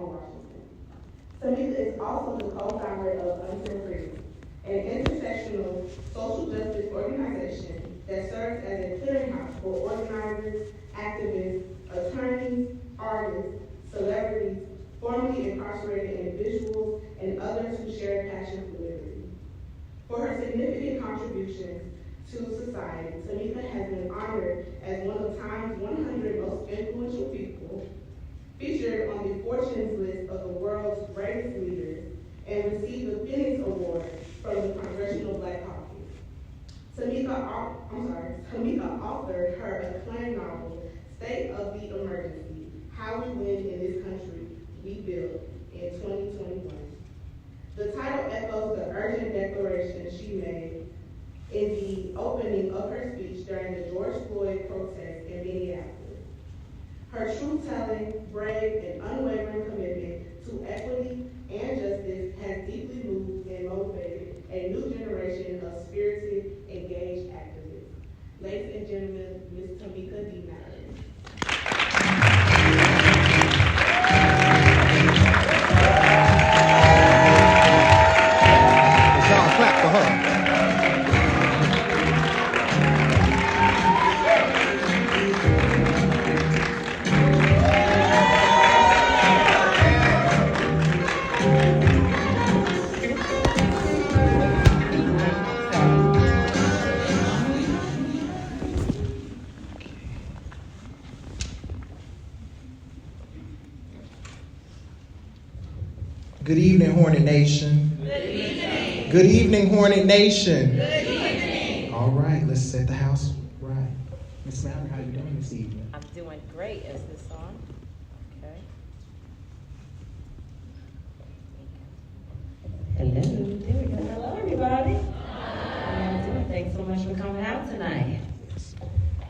on Washington. Tamika is also the co-founder of Until Freedom, an intersectional social justice organization that serves as a clearinghouse for organizers, activists, attorneys, artists, celebrities, formerly incarcerated individuals, and others who share a passion for liberty. For her significant contributions to society, Tamika has been honored as one of Time's 100 most influential people, featured on the Fortune's list of the world's greatest leaders, and received the Phoenix Award from the Congressional Black Caucus. Tamika authored her acclaimed novel, State of the Emergency: How We Win in This Country We Build, in 2021. The title echoes the urgent declaration she made in the opening of her speech during the George Floyd protest in Minneapolis. Her truth-telling, brave, and unwavering commitment to equity and justice has deeply moved and motivated a new generation of spirited, engaged activists. Ladies and gentlemen, Ms. Tamika D. Mallory. Y'all clap for her. Good evening, Hornet Nation. Good evening. Good evening, Hornet Nation. Good evening. All right, let's set the house right. Miss Mallory, how you doing this evening? I'm doing great. Is this on? Okay. Hello. There we go. Hello, everybody. How y'all doing? Thanks so much for coming out tonight.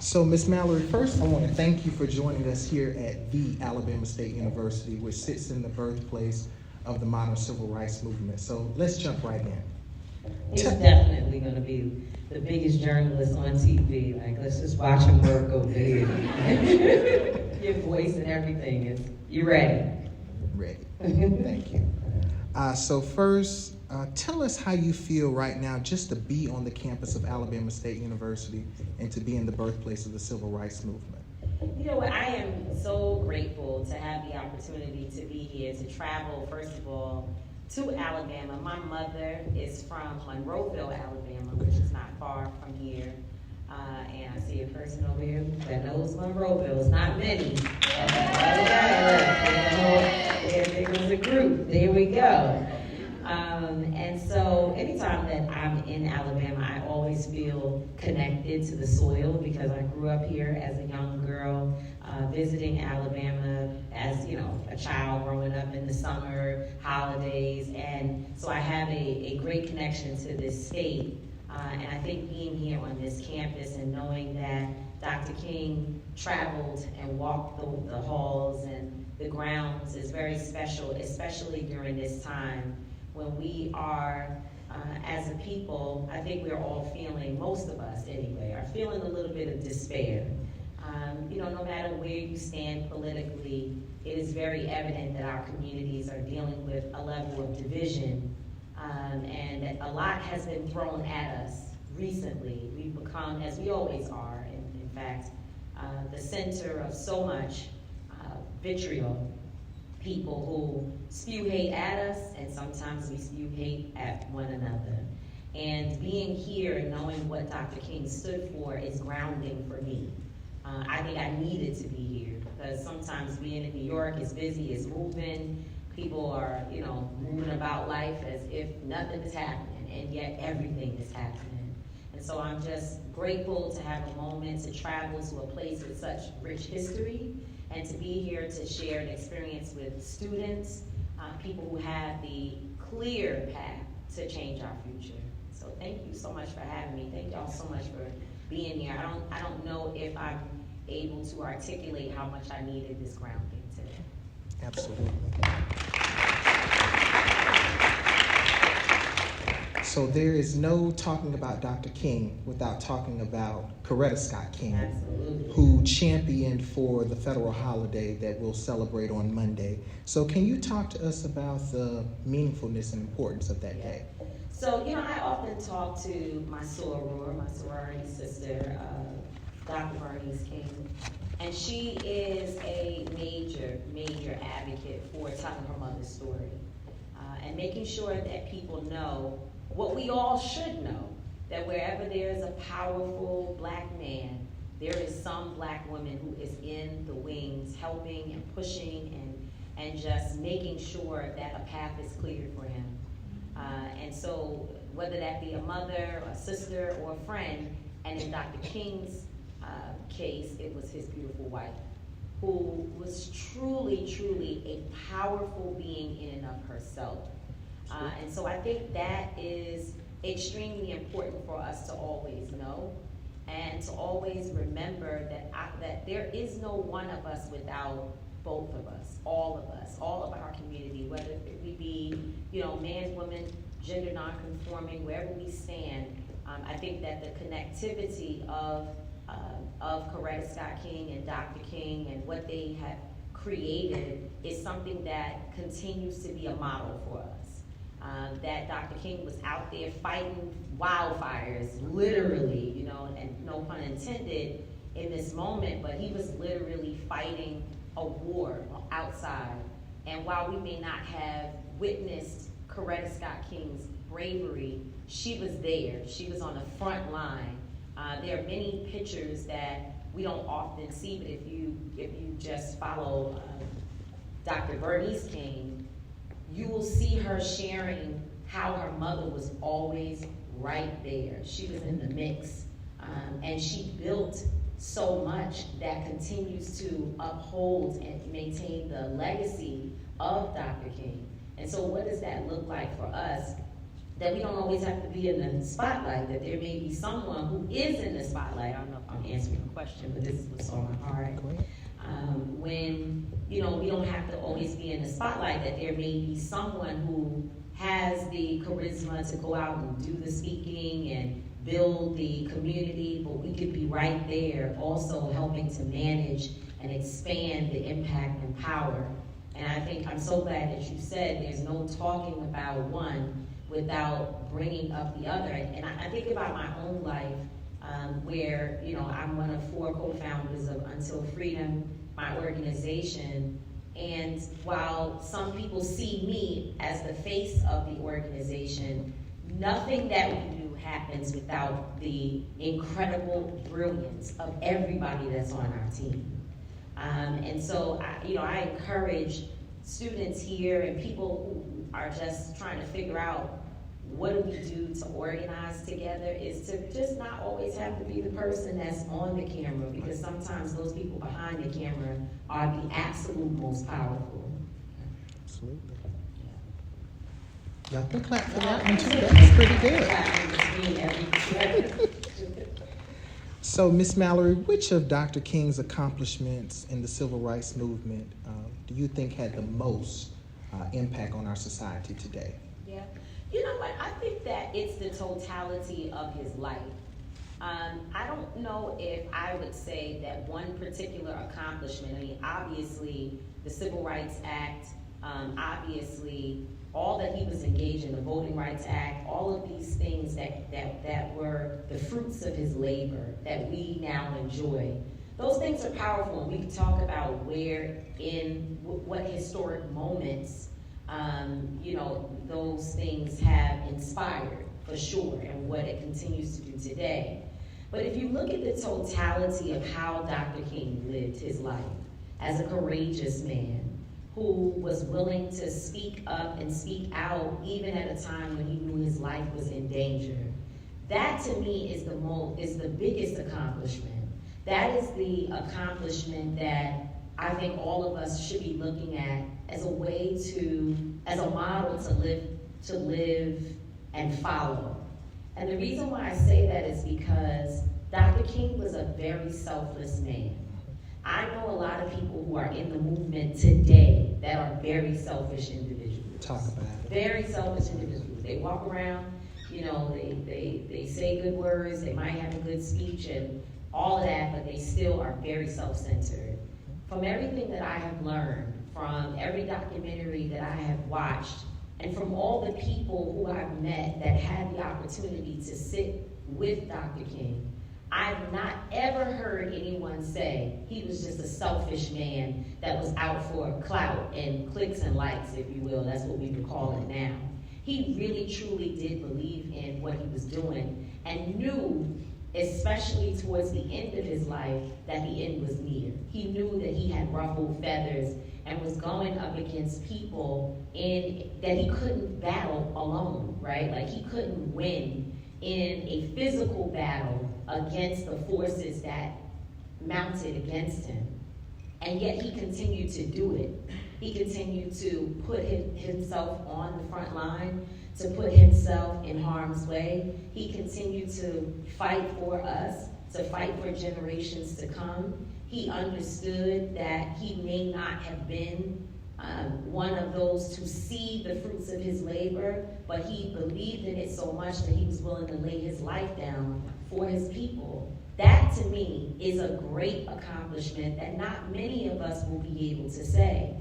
So, Miss Mallory, first I want to thank you for joining us here at the Alabama State University, which sits in the birthplace of the modern civil rights movement. So let's jump right in. He's definitely going to be the biggest journalist on TV. Like, let's just watch him work over here. Your voice and everything. You ready? Ready. Thank you. So first, tell us how you feel right now just to be on the campus of Alabama State University and to be in the birthplace of the civil rights movement. You know what, I am so grateful to have the opportunity to be here, to travel, first of all, to Alabama. My mother is from Monroeville, Alabama, which is not far from here. And I see a person over here that knows Monroeville. It's not many. There was a group. There we go. And so anytime that I'm in Alabama, I always feel connected to the soil because I grew up here as a young girl, visiting Alabama as, a child growing up in the summer, holidays. And so I have a great connection to this state. And I think being here on this campus and knowing that Dr. King traveled and walked the halls and the grounds is very special, especially during this time when we are, as a people, I think we're all feeling, most of us anyway, are feeling a little bit of despair. No matter where you stand politically, it is very evident that our communities are dealing with a level of division, and a lot has been thrown at us recently. We've become, as we always are, in fact, the center of so much vitriol. People who spew hate at us, and sometimes we spew hate at one another. And being here and knowing what Dr. King stood for is grounding for me. I think I needed to be here because sometimes being in New York is busy, it's moving. People are, moving about life as if nothing is happening, and yet everything is happening. And so I'm just grateful to have a moment to travel to a place with such rich history and to be here to share an experience with students, people who have the clear path to change our future. So thank you so much for having me. Thank y'all so much for being here. I don't know if I'm able to articulate how much I needed this grounding today. Absolutely. So there is no talking about Dr. King without talking about Coretta Scott King, Absolutely. who championed for the federal holiday that we'll celebrate on Monday. So can you talk to us about the meaningfulness and importance of that day? So, I often talk to my soror, my sorority sister, Dr. Bernice King, and she is a major advocate for telling her mother's story and making sure that people know what we all should know, that wherever there is a powerful black man, there is some black woman who is in the wings helping and pushing and just making sure that a path is cleared for him. And so whether that be a mother, a sister, or a friend, and in Dr. King's case, it was his beautiful wife, who was truly a powerful being in and of herself. And so I think that is extremely important for us to always know and to always remember that there is no one of us without both of us, all of our community, whether we be, man, woman, gender non-conforming, wherever we stand. I think that the connectivity of Coretta Scott King and Dr. King and what they have created is something that continues to be a model for us. That Dr. King was out there fighting wildfires, literally, and no pun intended in this moment, but he was literally fighting a war outside. And while we may not have witnessed Coretta Scott King's bravery, she was there. She was on the front line. There are many pictures that we don't often see, but if you just follow Dr. Bernice King, you will see her sharing how her mother was always right there. She was in the mix, and she built so much that continues to uphold and maintain the legacy of Dr. King. And so what does that look like for us? That we don't always have to be in the spotlight, that there may be someone who is in the spotlight. I don't know if I'm answering the question, but this is what's on my heart. When, we don't have to always be in the spotlight, that there may be someone who has the charisma to go out and do the speaking and build the community, but we could be right there also helping to manage and expand the impact and power. And I think I'm so glad that you said there's no talking about one without bringing up the other. And I think about my own life, where, I'm one of 4 co-founders of Until Freedom, my organization. And while some people see me as the face of the organization, nothing that we do happens without the incredible brilliance of everybody that's on our team. And so, I encourage students here and people who are just trying to figure out what do we do to organize together, is to just not always have to be the person that's on the camera, because sometimes those people behind the camera are the absolute most powerful. Absolutely. Y'all can clap for that one too. That's pretty good. So, Miss Mallory, which of Dr. King's accomplishments in the civil rights movement do you think had the most impact on our society today? Yeah. You know what? I think that it's the totality of his life. I don't know if I would say that one particular accomplishment. I mean, obviously, the Civil Rights Act, obviously, all that he was engaged in, the Voting Rights Act, all of these things that were the fruits of his labor that we now enjoy. Those things are powerful, and we can talk about what historic moments those things have inspired, for sure, and what it continues to do today. But if you look at the totality of how Dr. King lived his life as a courageous man who was willing to speak up and speak out even at a time when he knew his life was in danger, that to me is the biggest accomplishment. That is the accomplishment that I think all of us should be looking at as a model to live and follow. And the reason why I say that is because Dr. King was a very selfless man. I know a lot of people who are in the movement today that are very selfish individuals. Talk about it. Very selfish individuals. They walk around, You know, they say good words, they might have a good speech and all of that, but they still are very self-centered. From everything that I have learned, from every documentary that I have watched, and from all the people who I've met that had the opportunity to sit with Dr. King, I've not ever heard anyone say he was just a selfish man that was out for clout and clicks and likes, if you will. That's what we would call it now. He really, truly did believe in what he was doing and knew, especially towards the end of his life, that the end was near. He knew that he had ruffled feathers and was going up against people that he couldn't battle alone, right? Like he couldn't win in a physical battle against the forces that mounted against him. And yet he continued to do it. He continued to put himself on the front line, to put himself in harm's way. He continued to fight for us, to fight for generations to come. He understood that he may not have been one of those to see the fruits of his labor, but he believed in it so much that he was willing to lay his life down for his people. That, to me, is a great accomplishment that not many of us will be able to say.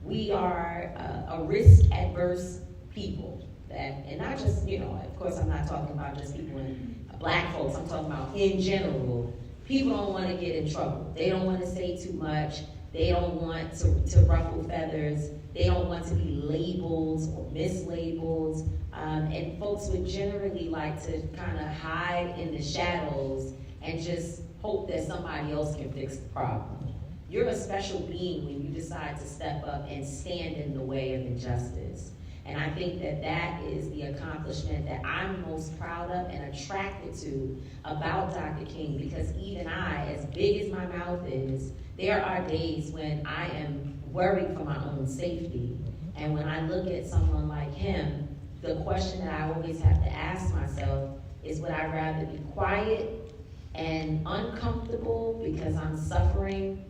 We are a risk-adverse people. And not just, of course I'm not talking about just people black folks, I'm talking about in general. People don't want to get in trouble. They don't want to say too much. They don't want to ruffle feathers. They don't want to be labeled or mislabeled. And folks would generally like to kind of hide in the shadows and just hope that somebody else can fix the problem. You're a special being when you decide to step up and stand in the way of injustice. And I think that is the accomplishment that I'm most proud of and attracted to about Dr. King, because even I, as big as my mouth is, there are days when I am worried for my own safety. And when I look at someone like him, the question that I always have to ask myself is, would I rather be quiet and uncomfortable because I'm suffering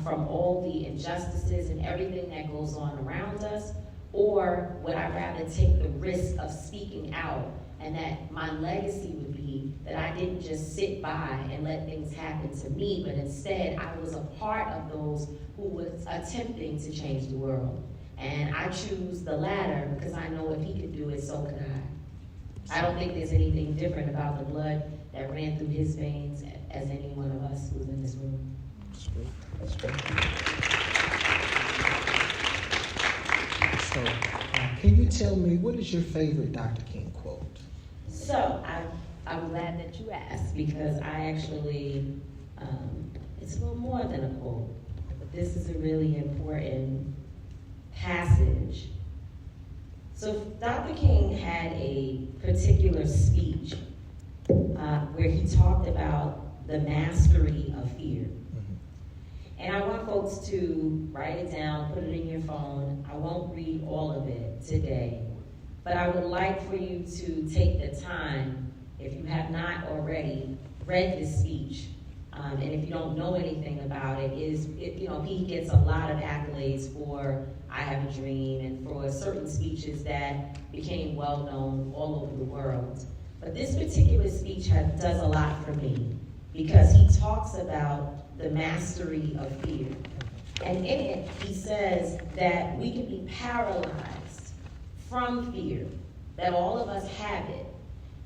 from all the injustices and everything that goes on around us? Or would I rather take the risk of speaking out, and that my legacy would be that I didn't just sit by and let things happen to me, but instead I was a part of those who was attempting to change the world. And I choose the latter because I know if he could do it, so could I. I don't think there's anything different about the blood that ran through his veins as any one of us who's in this room. That's great. So, can you tell me, what is your favorite Dr. King quote? So, I'm glad that you asked, because I actually, it's a little more than a quote, but this is a really important passage. So, Dr. King had a particular speech where he talked about the mastery of fear. And I want folks to write it down, put it in your phone. I won't read all of it today, but I would like for you to take the time, if you have not already read this speech, and if you don't know anything about it, he gets a lot of accolades for I Have a Dream and for certain speeches that became well known all over the world. But this particular speech does a lot for me, because he talks about the mastery of fear. And in it, he says that we can be paralyzed from fear, that all of us have it,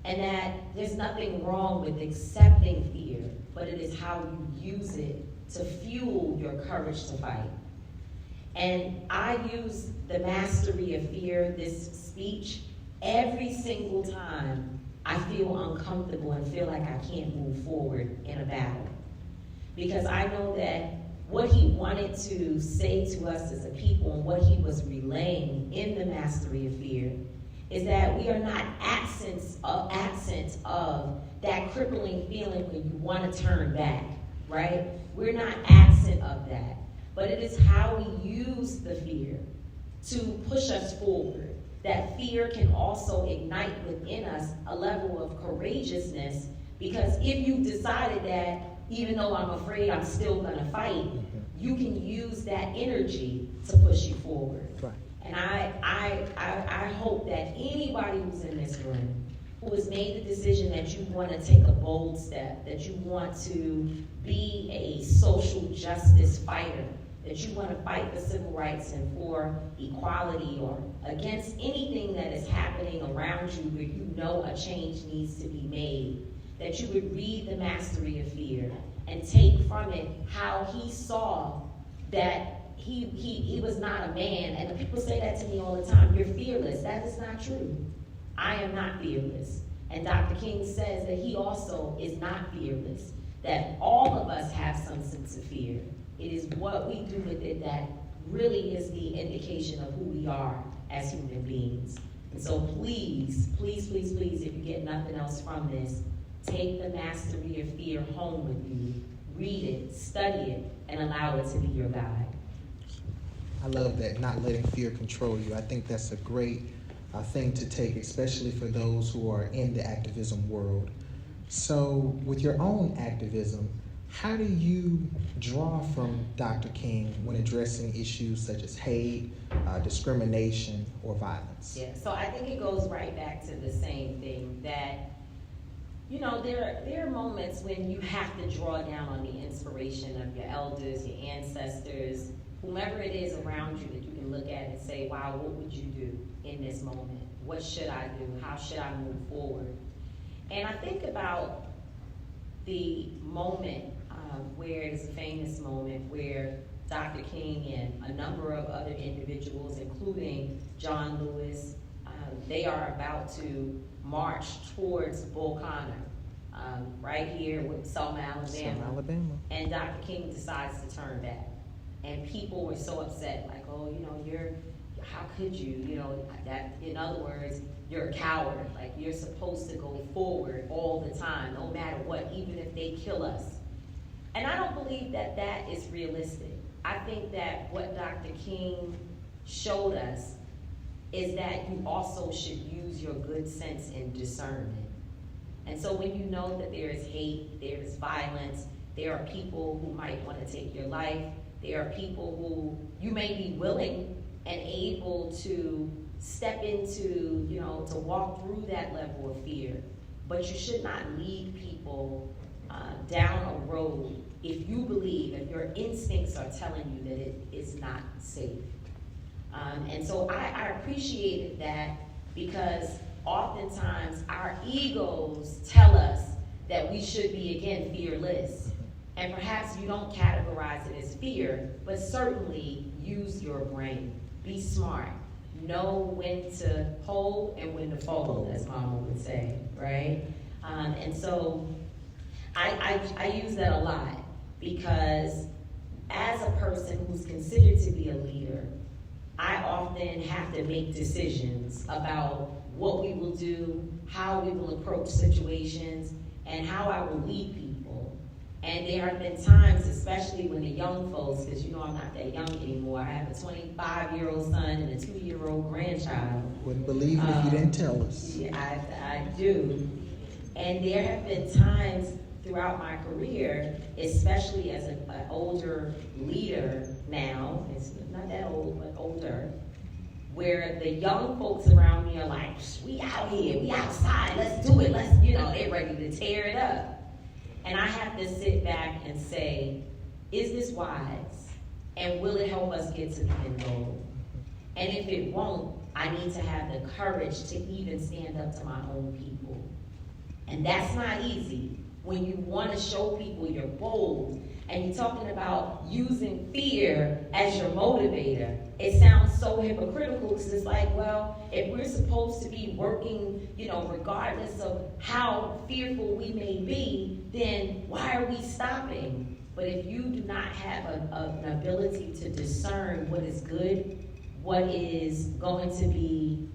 and that there's nothing wrong with accepting fear, but it is how you use it to fuel your courage to fight. And I use the mastery of fear, this speech, every single time I feel uncomfortable and feel like I can't move forward in a battle. Because I know that what he wanted to say to us as a people and what he was relaying in the mastery of fear is that we are not absent of that crippling feeling when you want to turn back, right? We're not absent of that. But it is how we use the fear to push us forward. That fear can also ignite within us a level of courageousness, because if you decided that even though I'm afraid, I'm still gonna fight, you can use that energy to push you forward. Right. And I hope that anybody who's in this room who has made the decision that you want to take a bold step, that you want to be a social justice fighter, that you want to fight for civil rights and for equality or against anything that is happening around you where you know a change needs to be made, that you would read The Mastery of Fear and take from it how he saw that he was not a man. And people say that to me all the time, you're fearless. That is not true. I am not fearless. And Dr. King says that he also is not fearless, that all of us have some sense of fear. It is what we do with it that really is the indication of who we are as human beings. And so please, please, please, please, if you get nothing else from this, take The Mastery of Fear home with you. Read it, study it, and allow it to be your guide. I love that, not letting fear control you. I think that's a great thing to take, especially for those who are in the activism world. So with your own activism, how do you draw from Dr. King when addressing issues such as hate, discrimination, or violence? Yeah, so I think it goes right back to the same thing that, you know, there are moments when you have to draw down on the inspiration of your elders, your ancestors, whomever it is around you that you can look at and say, wow, what would you do in this moment? What should I do? How should I move forward? And I think about the moment where it's a famous moment where Dr. King and a number of other individuals, including John Lewis, they are about to march towards Bull Connor, right here with Selma, Alabama. And Dr. King decides to turn back. And people were so upset, like, oh, you know, how could you, you know, that, in other words, you're a coward. Like, you're supposed to go forward all the time, no matter what, even if they kill us. And I don't believe that that is realistic. I think that what Dr. King showed us is that you also should use your good sense and discernment. And so when you know that there is hate, there is violence, there are people who might want to take your life, there are people who you may be willing and able to step into, you know, to walk through that level of fear. But you should not lead people down a road if you believe, if your instincts are telling you that it is not safe. And so I appreciated that because oftentimes our egos tell us that we should be, again, fearless. And perhaps you don't categorize it as fear, but certainly use your brain. Be smart. Know when to hold and when to fold, as Mama would say, right? And so I use that a lot because as a person who's considered to be a leader, I often have to make decisions about what we will do, how we will approach situations, and how I will lead people. And there have been times, especially when the young folks, because you know I'm not that young anymore, I have a 25-year-old son and a 2-year-old grandchild. Wouldn't believe it if you didn't tell us. Yeah, I do. And there have been times throughout my career, especially as an older leader now, it's not that old, but older, where the young folks around me are like, we out here, we outside, let's do it, let's, you know, they're ready to tear it up. And I have to sit back and say, is this wise? And will it help us get to the end goal? And if it won't, I need to have the courage to even stand up to my own people. And that's not easy. When you want to show people you're bold, and you're talking about using fear as your motivator, it sounds so hypocritical because it's like, well, if we're supposed to be working, you know, regardless of how fearful we may be, then why are we stopping? But if you do not have an ability to discern what is good, what is going to be,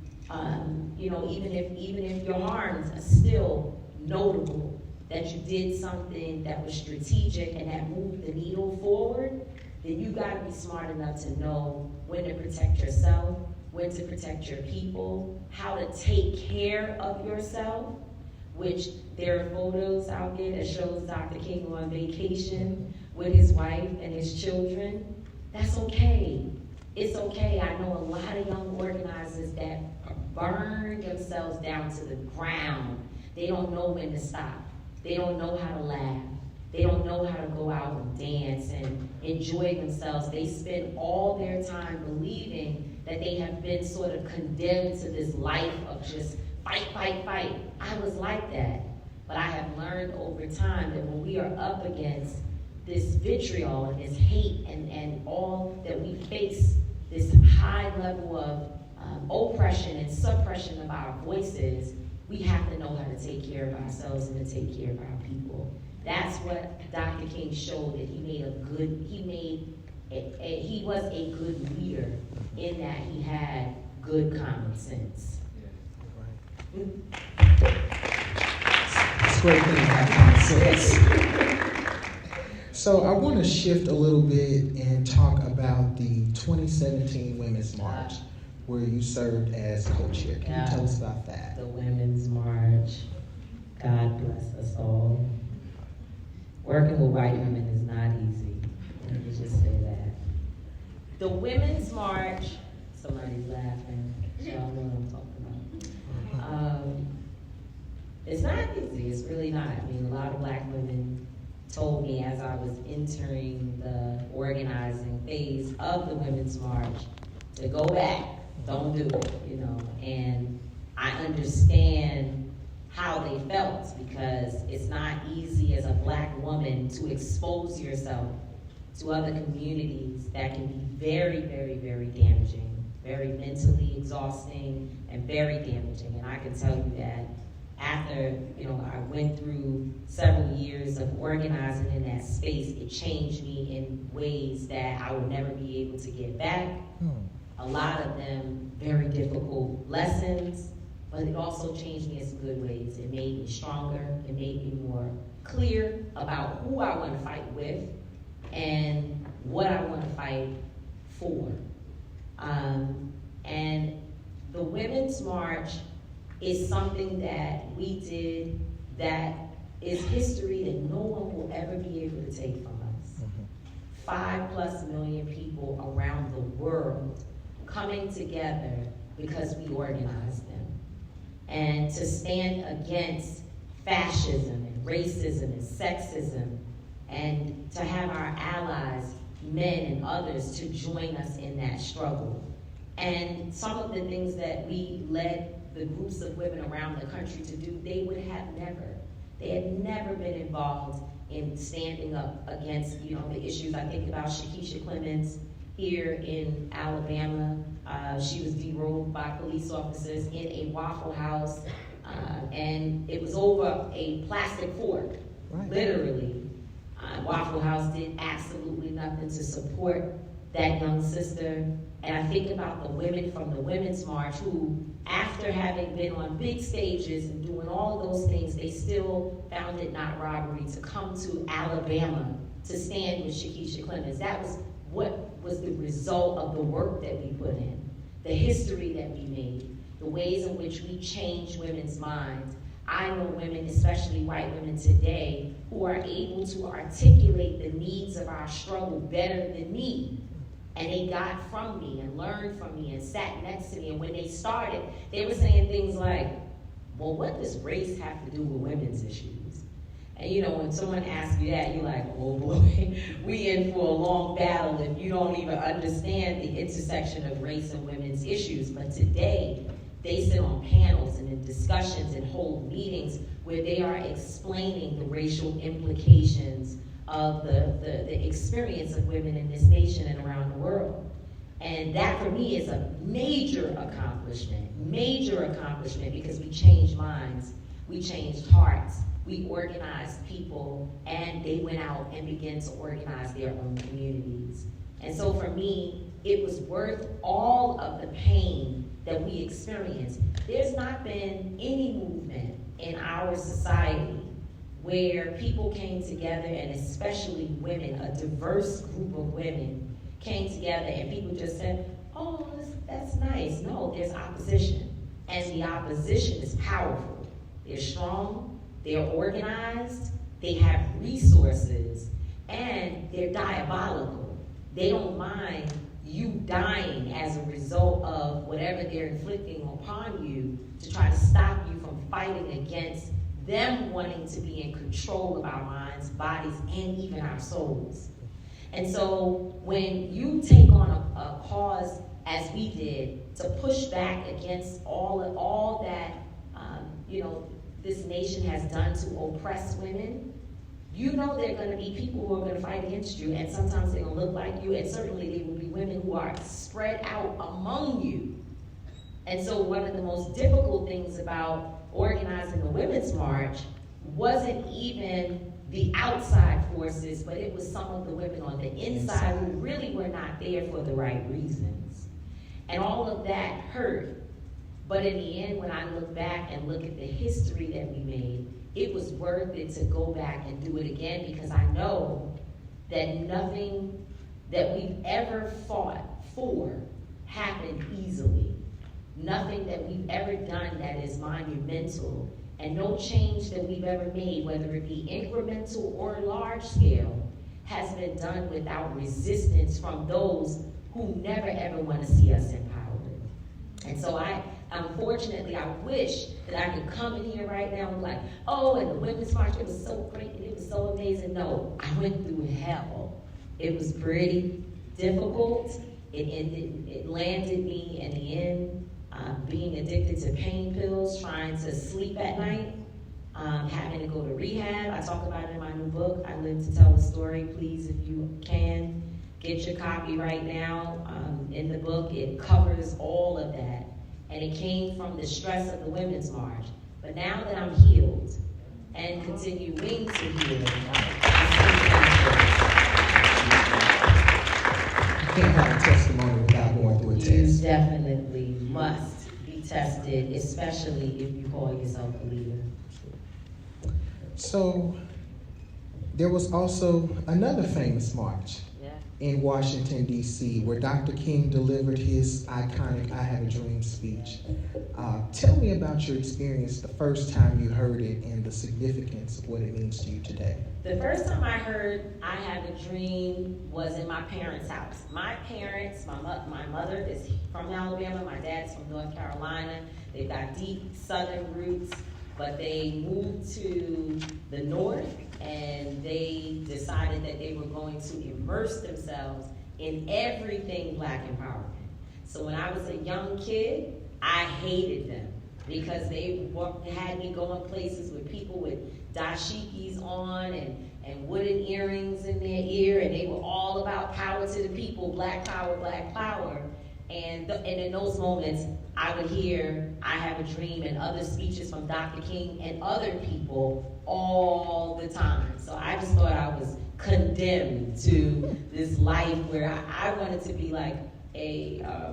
you know, even if your harms are still notable, that you did something that was strategic and that moved the needle forward, then you got to be smart enough to know when to protect yourself, when to protect your people, how to take care of yourself, which there are photos out there that shows Dr. King on vacation with his wife and his children. That's okay. It's okay. I know a lot of young organizers that burn themselves down to the ground. They don't know when to stop. They don't know how to laugh. They don't know how to go out and dance and enjoy themselves. They spend all their time believing that they have been sort of condemned to this life of just fight, fight, fight. I was like that. But I have learned over time that when we are up against this vitriol and this hate and all that we face, this high level of oppression and suppression of our voices, we have to know how to take care of ourselves and to take care of our people. That's what Dr. King showed, that he was a good leader in that he had good common sense. It's great thing to have common sense. So I want to shift a little bit and talk about the 2017 Women's March, where you served as co-chair. Can you tell us about that? The Women's March. God bless us all. Working with white women is not easy. Let me just say that. The Women's March, somebody's laughing. Y'all know what I'm talking about. It's not easy. It's really not. I mean, a lot of black women told me as I was entering the organizing phase of the Women's March to go back. Don't do it, you know. And I understand how they felt, because it's not easy as a black woman to expose yourself to other communities that can be very, very, very damaging, very mentally exhausting, and very damaging. And I can tell you that after, you know, I went through several years of organizing in that space, it changed me in ways that I would never be able to get back. A lot of them very difficult lessons, but it also changed me in some good ways. It made me stronger. It made me more clear about who I want to fight with and what I want to fight for. And the Women's March is something that we did that is history that no one will ever be able to take from us. 5+ million people around the world coming together because we organized them. And to stand against fascism and racism and sexism, and to have our allies, men and others, to join us in that struggle. And some of the things that we led the groups of women around the country to do, they had never been involved in standing up against, you know, the issues. I think about Shakisha Clemens here in Alabama. She was derobed by police officers in a Waffle House, and it was over a plastic fork, literally. Waffle House did absolutely nothing to support that young sister. And I think about the women from the Women's March who, after having been on big stages and doing all of those things, they still found it not robbery to come to Alabama to stand with Shakisha Clemens. That was what was the result of the work that we put in, the history that we made, the ways in which we changed women's minds. I know women, especially white women today, who are able to articulate the needs of our struggle better than me. And they got from me and learned from me and sat next to me. And when they started, they were saying things like, well, what does race have to do with women's issues? And you know, when someone asks you that, you're like, oh boy, we in for a long battle if you don't even understand the intersection of race and women's issues. But today, they sit on panels and in discussions and hold meetings where they are explaining the racial implications of the experience of women in this nation and around the world. And that for me is a major accomplishment because we changed minds, we changed hearts, we organized people, and they went out and began to organize their own communities. And so for me, it was worth all of the pain that we experienced. There's not been any movement in our society where people came together, and especially women, a diverse group of women came together and people just said, oh, that's nice. No, there's opposition. And the opposition is powerful. They're strong, they're organized, they have resources, and they're diabolical. They don't mind you dying as a result of whatever they're inflicting upon you to try to stop you from fighting against them wanting to be in control of our minds, bodies, and even our souls. And so when you take on a cause as we did to push back against all that this nation has done to oppress women, you know there are going to be people who are going to fight against you, and sometimes they're going to look like you, and certainly there will be women who are spread out among you. And so one of the most difficult things about organizing the Women's March wasn't even the outside forces, but it was some of the women on the inside who really were not there for the right reasons. And all of that hurt. But in the end, when I look back and look at the history that we made, it was worth it to go back and do it again, because I know that nothing that we've ever fought for happened easily. Nothing that we've ever done that is monumental, and no change that we've ever made, whether it be incremental or large scale, has been done without resistance from those who never ever want to see us empowered. And so unfortunately, I wish that I could come in here right now and be like, oh, and the Women's March, it was so great and it was so amazing. No, I went through hell. It was pretty difficult. It landed me in the end being addicted to pain pills, trying to sleep at night, having to go to rehab. I talk about it in my new book, I Live to Tell the Story. Please, if you can, get your copy right now. In the book, it covers all of that. And it came from the stress of the Women's March. But now that I'm healed and continuing to heal, You can't have a testimony without going through a you test. definitely must be tested, especially if you call yourself a leader. So there was also another famous march in Washington, D.C., where Dr. King delivered his iconic I Have a Dream speech. Tell me about your experience the first time you heard it and the significance of what it means to you today. The first time I heard I Have a Dream was in my parents' house. My parents, my mother is from Alabama, my dad's from North Carolina. They've got deep southern roots, but they moved to the north and they decided that they were going to immerse themselves in everything Black empowerment. So when I was a young kid, I hated them because they had me going places with people with dashikis on and wooden earrings in their ear, and they were all about power to the people, Black power, Black power. And in those moments, I would hear I Have a Dream and other speeches from Dr. King and other people all the time. So I just thought I was condemned to this life where I wanted to be like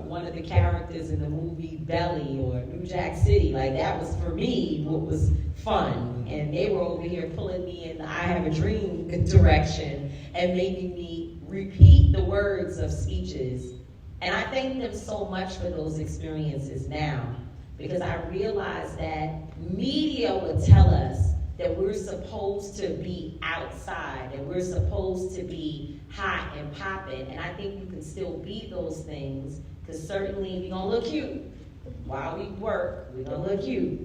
one of the characters in the movie Belly or New Jack City. Like, that was for me what was fun. And they were over here pulling me in the I Have a Dream direction and making me repeat the words of speeches. And I thank them so much for those experiences now, because I realize that media would tell us that we're supposed to be outside, and we're supposed to be hot and popping. And I think you can still be those things, because certainly we're going to look cute. While we work, we're going to look cute.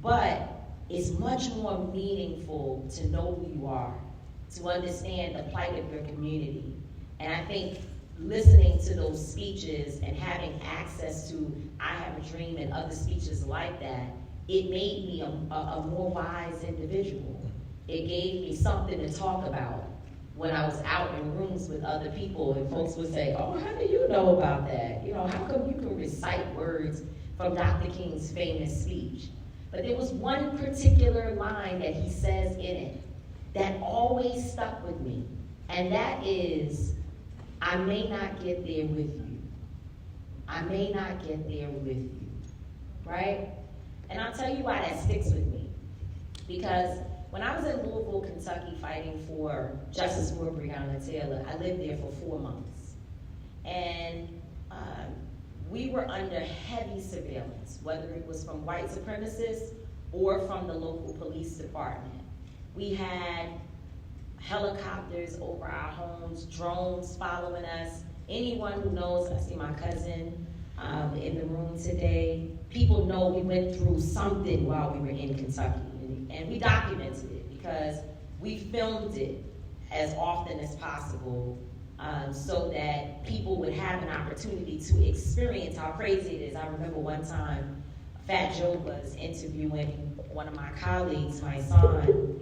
But it's much more meaningful to know who you are, to understand the plight of your community. And I think listening to those speeches and having access to I Have a Dream and other speeches like that, it made me a more wise individual. It gave me something to talk about when I was out in rooms with other people, and folks would say, oh, how do you know about that? You know, how come you can recite words from Dr. King's famous speech? But there was one particular line that he says in it that always stuck with me, and that is, I may not get there with you. I may not get there with you, right? And I'll tell you why that sticks with me. Because when I was in Louisville, Kentucky, fighting for justice for Breonna Taylor, I lived there for 4 months. And we were under heavy surveillance, whether it was from white supremacists or from the local police department. We had helicopters over our homes, drones following us. anyone who knows, I see my cousin in the room today, people know we went through something while we were in Kentucky. And we documented it because we filmed it as often as possible so that people would have an opportunity to experience how crazy it is. I remember one time, Fat Joe was interviewing one of my colleagues, my son,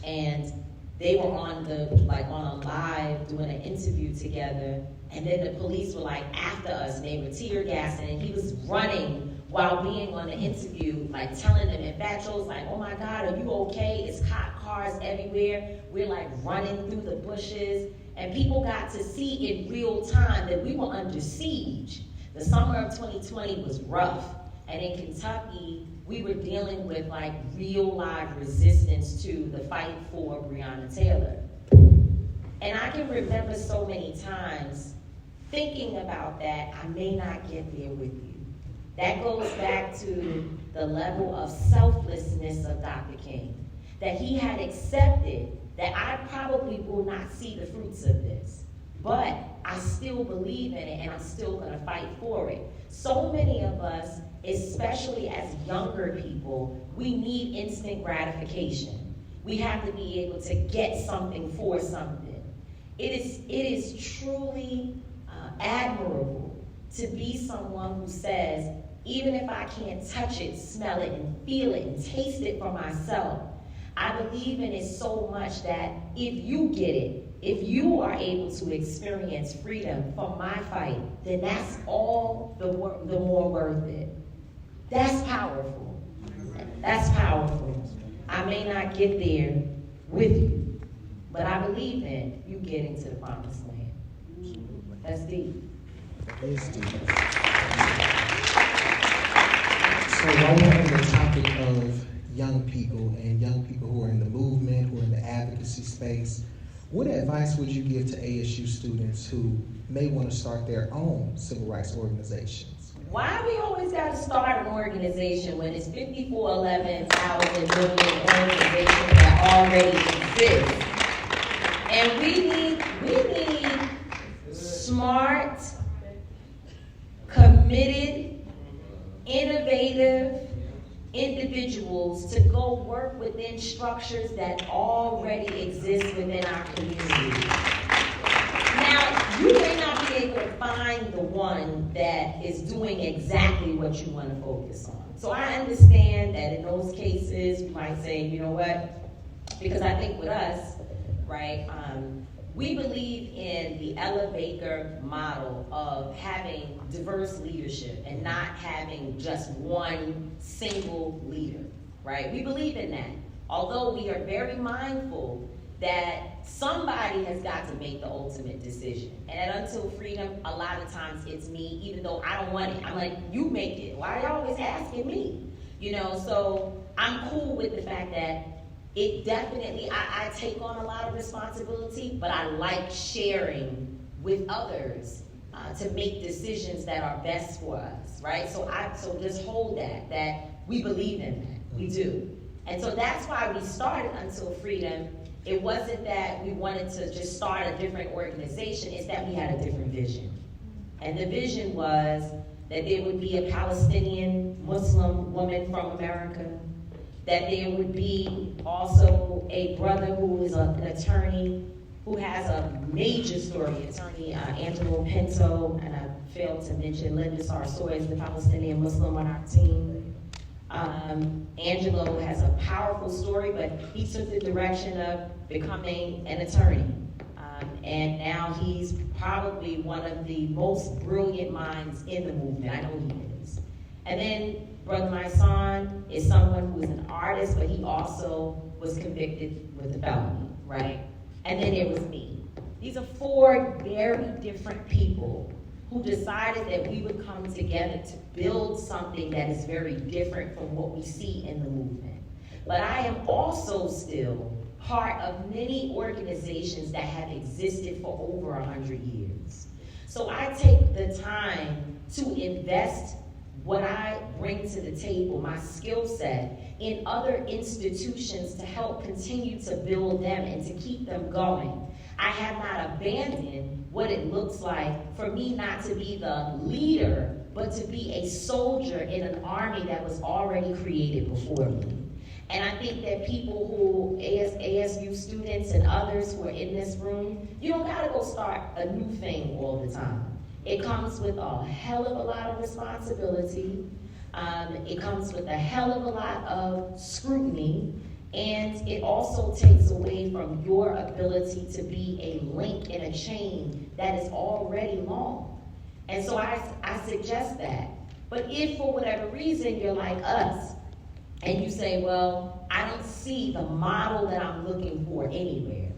and they were on a live doing an interview together, and then the police were like after us, and they were tear gassing, and he was running while being on the interview, like telling them, and Fat Joe's like, oh my God, are you okay? It's cop cars everywhere. We're like running through the bushes, and people got to see in real time that we were under siege. The summer of 2020 was rough, and in Kentucky, we were dealing with like real live resistance to the fight for Breonna Taylor. And I can remember so many times thinking about that, I may not get there with you. That goes back to the level of selflessness of Dr. King, that he had accepted that I probably will not see the fruits of this, but I still believe in it and I'm still gonna fight for it. So many of us, especially as younger people, we need instant gratification. We have to be able to get something for something. It is truly admirable to be someone who says, even if I can't touch it, smell it, and feel it, and taste it for myself, I believe in it so much that if you get it, if you are able to experience freedom from my fight, then that's all the more worth it. That's powerful. That's powerful. I may not get there with you, but I believe in you getting to the promised land. That's deep. That is deep. So while we're on the topic of young people and young people who are in the movement, who are in the advocacy space, what advice would you give to ASU students who may want to start their own civil rights organizations? Why we always got to start an organization when it's 54,11,000 million organizations that already exist? And we need smart, committed, innovative individuals to go work within structures that already exist within our community. Now, you may not be able to find the one that is doing exactly what you want to focus on. So I understand that in those cases, you might say, you know what, because I think with us, right, we believe in the L.E.A.D model of having diverse leadership and not having just one single leader, right? We believe in that. Although we are very mindful that somebody has got to make the ultimate decision. And at Until Freedom, a lot of times it's me, even though I don't want it. I'm like, you make it. Why are you always asking me? You know, so I'm cool with the fact that it definitely, I take on a lot of responsibility, but I like sharing with others to make decisions that are best for us, right? So just hold that we believe in that, we do. And so that's why we started Until Freedom. It wasn't that we wanted to just start a different organization, it's that we had a different vision. And the vision was that there would be a Palestinian Muslim woman from America, that there would be also a brother who is an attorney who has a major story, attorney Angelo Pinto, and I failed to mention Linda Sarsoy is the Palestinian Muslim on our team. Angelo has a powerful story, but he took the direction of becoming an attorney. And now he's probably one of the most brilliant minds in the movement. I know he is. And then Brother Myson is someone who is an artist, but he also was convicted with a felony, right? And then there was me. These are four very different people who decided that we would come together to build something that is very different from what we see in the movement. But I am also still part of many organizations that have existed for over 100 years. So I take the time to invest what I bring to the table, my skill set, in other institutions to help continue to build them and to keep them going. I have not abandoned what it looks like for me not to be the leader, but to be a soldier in an army that was already created before me. And I think that people who, ASU students and others who are in this room, you don't gotta go start a new thing all the time. It comes with a hell of a lot of responsibility. It comes with a hell of a lot of scrutiny. And it also takes away from your ability to be a link in a chain that is already long. And so I suggest that. But if for whatever reason you're like us, and you say, well, I don't see the model that I'm looking for anywhere,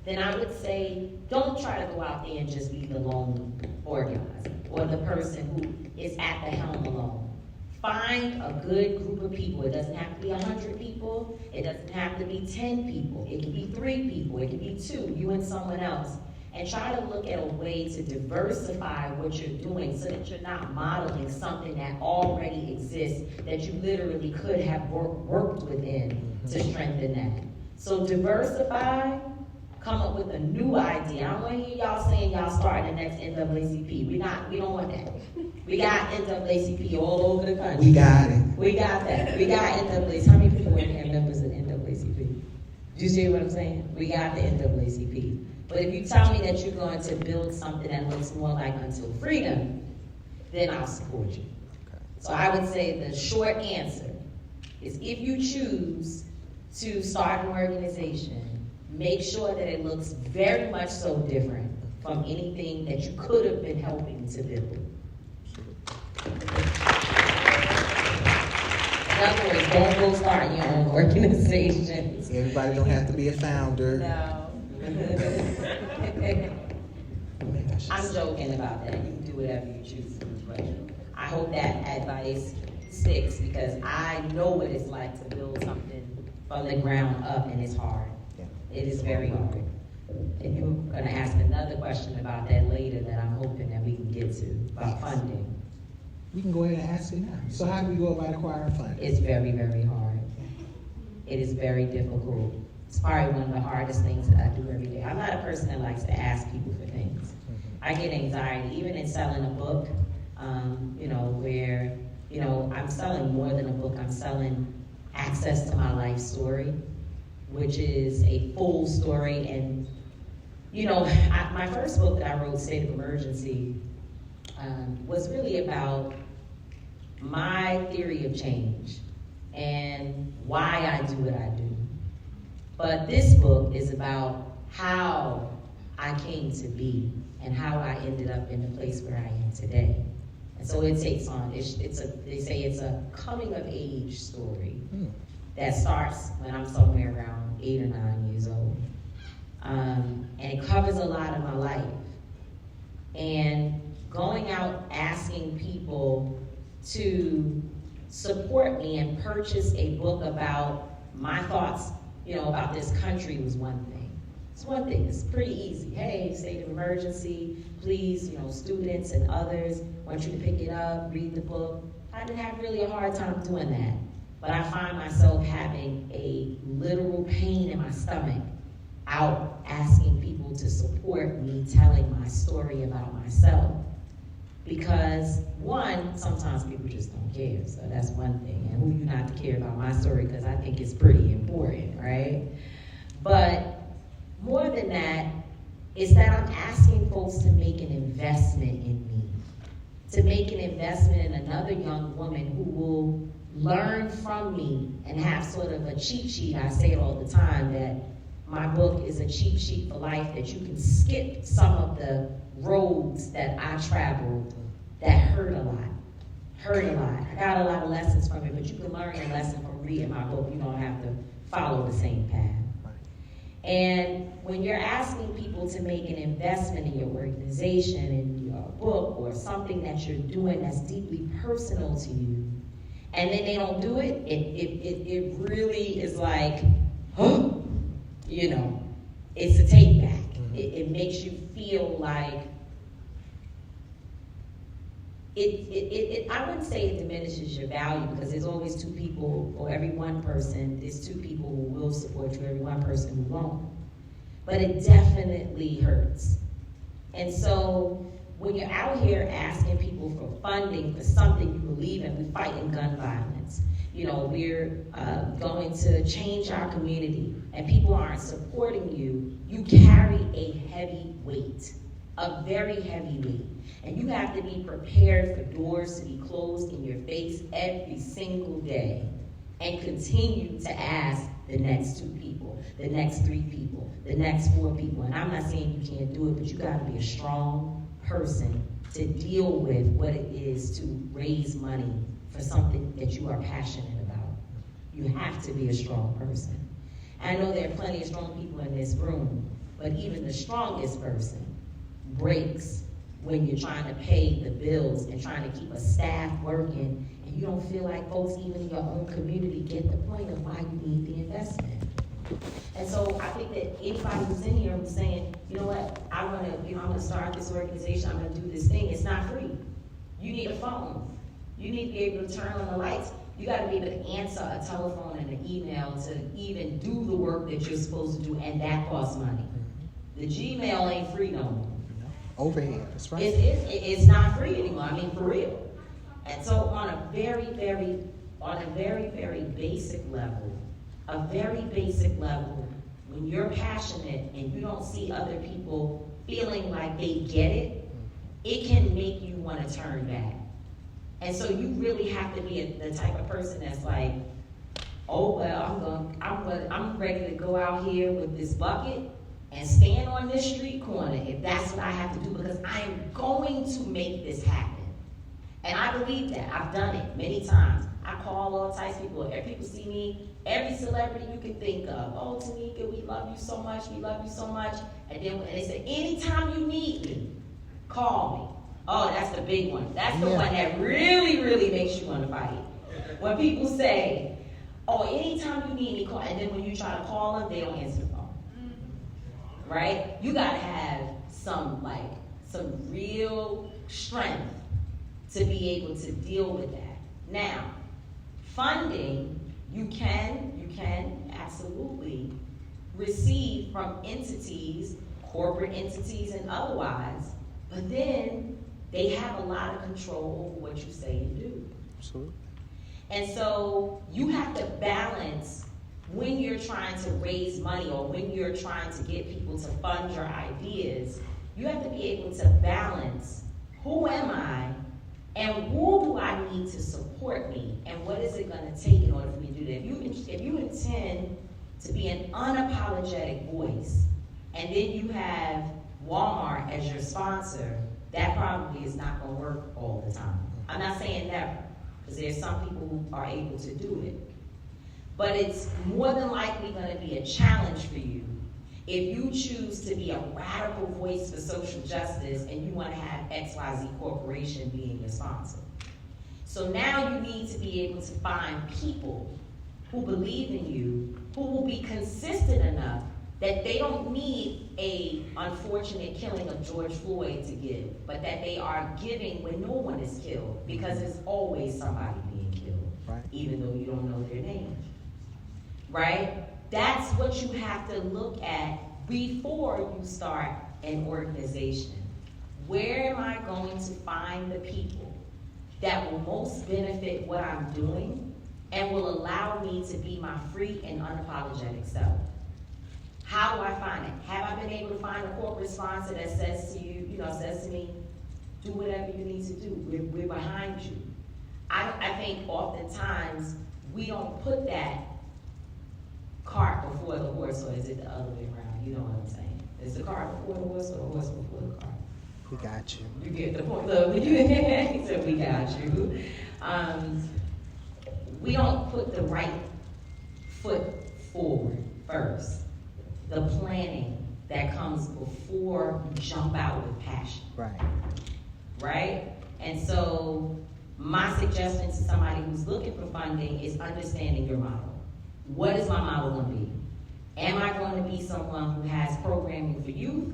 then I would say, don't try to go out there and just be the lone organizer or the person who is at the helm alone. Find a good group of people. It doesn't have to be 100 people. It doesn't have to be 10 people. It can be 3 people. It can be 2, you and someone else. And try to look at a way to diversify what you're doing so that you're not modeling something that already exists that you literally could have worked within to strengthen that. So diversify, come up with a new idea. I don't want to hear y'all saying y'all starting the next NAACP. We don't want that. We got NAACP all over the country. We got it. We got that. We got NAACP. How many people in here members of NAACP? Do you see what I'm saying? We got the NAACP. But if you tell me that you're going to build something that looks more like Until Freedom, then I'll support you. So I would say the short answer is if you choose to start an organization, make sure that it looks very much so different from anything that you could have been helping to build. In other words, don't go start your own organization. Everybody don't have to be a founder. No. I'm joking about that. You can do whatever you choose to do, but I hope that advice sticks because I know what it's like to build something from the ground up, and it's hard. It is very hard. And you're going to ask another question about that later that I'm hoping that we can get to, about funding. We can go ahead and ask it now. So how do we go about acquiring funding? It's very, very hard. It is very difficult. It's probably one of the hardest things that I do every day. I'm not a person that likes to ask people for things. I get anxiety, even in selling a book, where, I'm selling more than a book. I'm selling access to my life story, which is a full story. And, my first book that I wrote, State of Emergency, was really about my theory of change and why I do what I do. But this book is about how I came to be and how I ended up in the place where I am today. And so it takes on, they say it's a coming of age story that starts when I'm somewhere around 8 or 9 years old. And it covers a lot of my life. And going out asking people to support me and purchase a book about my thoughts, about this country was one thing. It's one thing, it's pretty easy. Hey, state of emergency, please, students and others want you to pick it up, read the book. I didn't have really a hard time doing that. But I find myself having a literal pain in my stomach out asking people to support me telling my story about myself. Because one, sometimes people just don't care, so that's one thing. And who you not to care about my story, because I think it's pretty important, right? But more than that, is that I'm asking folks to make an investment in me, to make an investment in another young woman who will learn from me and have sort of a cheat sheet. I say it all the time, that my book is a cheat sheet for life, that you can skip some of the roads that I traveled that hurt a lot. I got a lot of lessons from it, but you can learn a lesson from reading my book. You don't have to follow the same path. And when you're asking people to make an investment in your organization, in your book, or something that you're doing that's deeply personal to you, and then they don't do it, it really is like, it's a take back. It makes you feel like I wouldn't say it diminishes your value, because there's always two people, or every one person, there's two people who will support you, every one person who won't. But it definitely hurts. And so when you're out here asking people for funding for something you believe in, we're fighting gun violence. You know, we're going to change our community, and people aren't supporting you. You carry a heavy weight, a very heavy weight. And you have to be prepared for doors to be closed in your face every single day, and continue to ask the next 2 people, the next 3 people, the next 4 people. And I'm not saying you can't do it, but you got to be a strong person to deal with what it is to raise money for something that you are passionate about. You have to be a strong person. I know there are plenty of strong people in this room, but even the strongest person breaks when you're trying to pay the bills and trying to keep a staff working, and you don't feel like folks even in your own community get the point of why you need the investment. And so I think that anybody who's in here who's saying, you know what, I'm gonna start this organization, I'm gonna do this thing, it's not free. You need a phone. You need to be able to turn on the lights. You gotta be able to answer a telephone and an email to even do the work that you're supposed to do, and that costs money. The Gmail ain't free no more. Overhead, that's right. It's not free anymore, I mean, for real. And so on a very, very basic level, when you're passionate and you don't see other people feeling like they get it, it can make you want to turn back. And so you really have to be the type of person that's like, oh well, I'm ready to go out here with this bucket and stand on this street corner if that's what I have to do, because I am going to make this happen. And I believe that. I've done it many times. I call all types of people. If people see me, every celebrity you can think of. Oh, Tamika, we love you so much. We love you so much. And then when they say, anytime you need me, call me. Oh, that's the big one. That's the one that really, really makes you want to fight. When people say, oh, anytime you need me, call. And then when you try to call them, they don't answer the phone. Right? You got to have some real strength to be able to deal with that. Now, funding, you can absolutely receive from entities, corporate entities and otherwise, but then they have a lot of control over what you say and do. Absolutely. And so you have to balance when you're trying to raise money or when you're trying to get people to fund your ideas. You have to be able to balance, who am I and who do I need to support me, and what is it going to take in order for me to do that? If you intend to be an unapologetic voice, and then you have Walmart as your sponsor, that probably is not going to work all the time. I'm not saying never, because there's some people who are able to do it. But it's more than likely going to be a challenge for you if you choose to be a radical voice for social justice and you want to have XYZ Corporation being your sponsor. So now you need to be able to find people who believe in you, who will be consistent enough that they don't need a unfortunate killing of George Floyd to give, but that they are giving when no one is killed, because there's always somebody being killed, right, even though you don't know their name. Right? That's what you have to look at before you start an organization. Where am I going to find the people that will most benefit what I'm doing and will allow me to be my free and unapologetic self? How do I find it? Have I been able to find a corporate sponsor that says to you, says to me, do whatever you need to do. We're behind you. I think oftentimes we don't put that cart before the horse, or is it the other way around? You know what I'm saying? Is the cart before the horse, or the horse before the cart? We got you. You get the point. Look, he said we got you. We don't put the right foot forward first. The planning that comes before you jump out with passion. Right. Right? And so my suggestion to somebody who's looking for funding is understanding your model. What is my model going to be? Am I going to be someone who has programming for youth?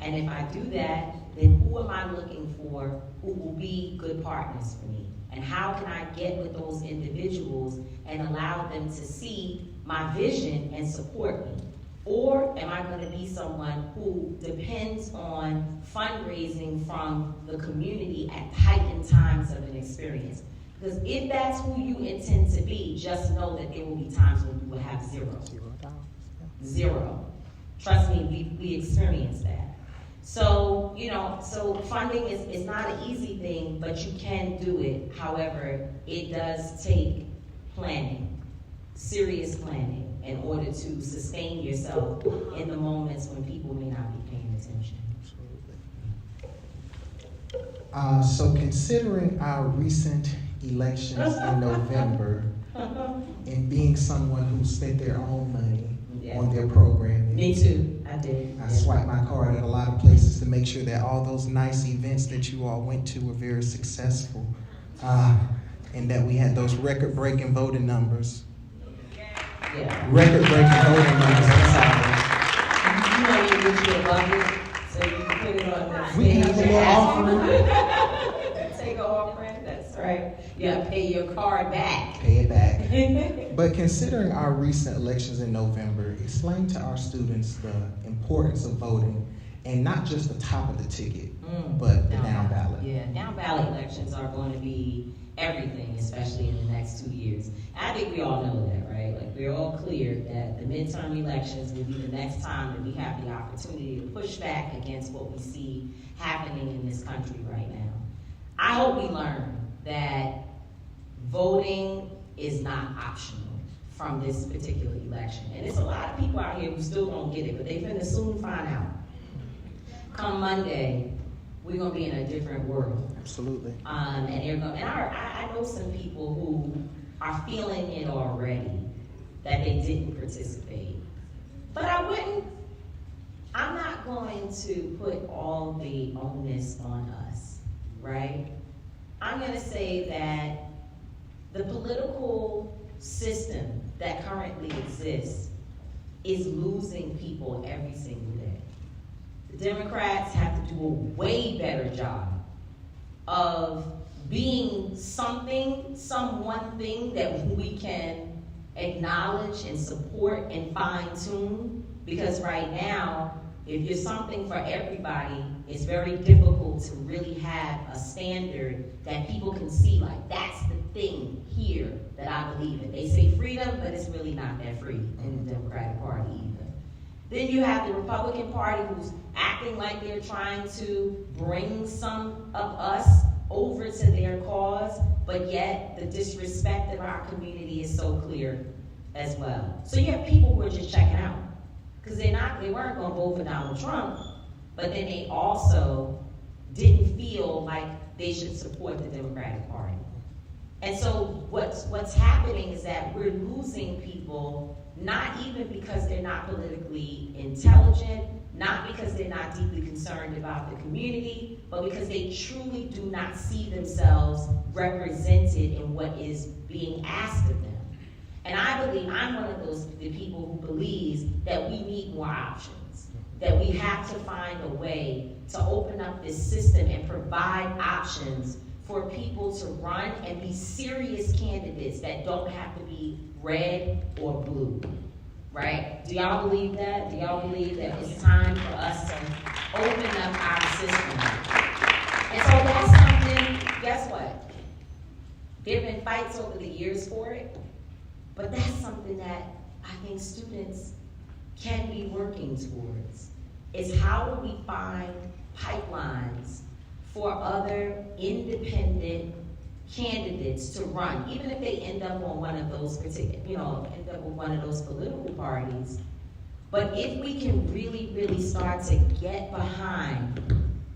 And if I do that, then who am I looking for who will be good partners for me? And how can I get with those individuals and allow them to see my vision and support me? Or am I going to be someone who depends on fundraising from the community at heightened times of an experience? Because if that's who you intend to be, just know that there will be times when you will have zero. Zero. Trust me, we experienced that. So, so funding is not an easy thing, but you can do it. However, it does take planning, serious planning, in order to sustain yourself in the moments when people may not be paying attention. So considering our recent elections in November, and being someone who spent their own money on their programming. Me too, I did. I swiped my card at a lot of places to make sure that all those nice events that you all went to were very successful, and that we had those record-breaking voting numbers. Yeah. Record-breaking voting numbers. You get you a bucket, so you can put it on the We can have a little offering. Take an offering, that's right. Yeah, pay your card back. Pay it back. But considering our recent elections in November, explain to our students the importance of voting, and not just the top of the ticket, but the down ballot. Yeah, down ballot elections are going to be everything, especially in the next 2 years. I think we all know that, right? Like, we're all clear that the midterm elections will be the next time that we have the opportunity to push back against what we see happening in this country right now. I hope we learn that voting is not optional from this particular election. And there's a lot of people out here who still don't get it, but they're finna soon find out. Come Monday, we're gonna be in a different world. Absolutely. I know some people who are feeling it already, that they didn't participate. But I'm not going to put all the onus on us, right? I'm gonna say that the political system that currently exists is losing people every single day. The Democrats have to do a way better job of being some one thing that we can acknowledge and support and fine tune, because right now, if you're something for everybody, it's very difficult to really have a standard that people can see, like, that's the thing here that I believe in. They say freedom, but it's really not that free in the Democratic Party either. Then you have the Republican Party, who's acting like they're trying to bring some of us over to their cause, but yet the disrespect of our community is so clear as well. So you have people who are just checking out, because they weren't going to vote for Donald Trump, but then they also didn't feel like they should support the Democratic Party. And so what's happening is that we're losing people, not even because they're not politically intelligent, not because they're not deeply concerned about the community, but because they truly do not see themselves represented in what is being asked of them. And I believe I'm one of the people who believes that we need more options, that we have to find a way to open up this system and provide options for people to run and be serious candidates that don't have to be red or blue, right? Do y'all believe that? Do y'all believe that it's time for us to open up our system? And so that's something, guess what? There have been fights over the years for it, but that's something that I think students can be working towards, is how do we find pipelines for other independent candidates to run, even if they end up on one of those end up with one of those political parties. But if we can really, really start to get behind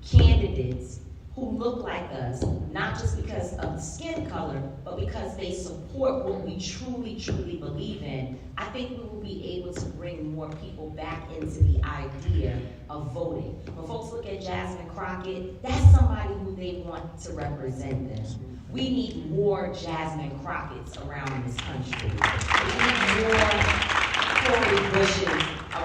candidates who look like us, not just because of the skin color, but because they support what we truly, truly believe in, I think we will be able to bring more people back into the idea of voting. When folks look at Jasmine Crockett, that's somebody who they want to represent them. We need more Jasmine Crockett's around this country. We need more Cori Bushes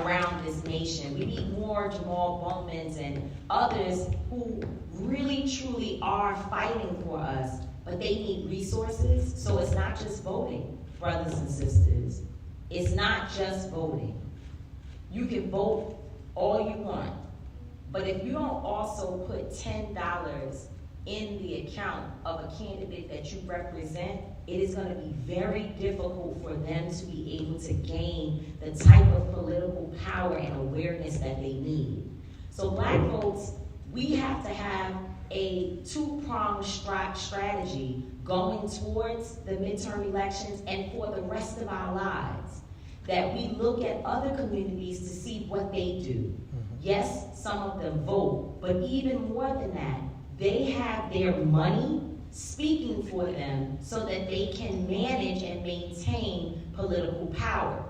around this nation. We need more Jamal Bowmans and others who really, truly are fighting for us, but they need resources. So it's not just voting, brothers and sisters. It's not just voting. You can vote all you want, but if you don't also put $10 in the account of a candidate that you represent, it is going to be very difficult for them to be able to gain the type of political power and awareness that they need. So Black folks, we have to have a two-pronged strategy going towards the midterm elections and for the rest of our lives. That we look at other communities to see what they do. Yes, some of them vote, but even more than that, they have their money speaking for them so that they can manage and maintain political power.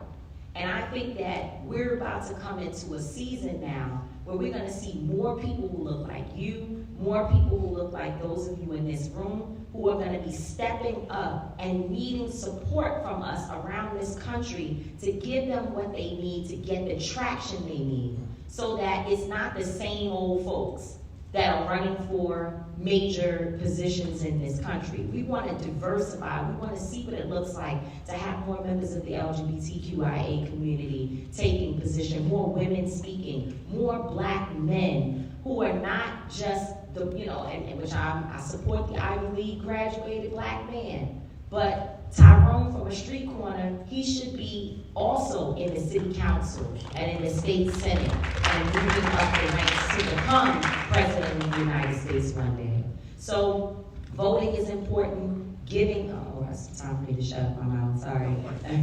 And I think that we're about to come into a season now where we're going to see more people who look like you, more people who look like those of you in this room, who are going to be stepping up and needing support from us around this country to give them what they need to get the traction they need, so that it's not the same old folks that are running for major positions in this country. We want to diversify. We want to see what it looks like to have more members of the LGBTQIA community taking position, more women speaking, more Black men who are not just the, and which I support the Ivy League graduated Black man, but Tyrone from a street corner, he should be also in the city council and in the state senate and moving up the ranks to become president of the United States one day. So voting is important, giving, it's time for me to shut up my mouth, sorry.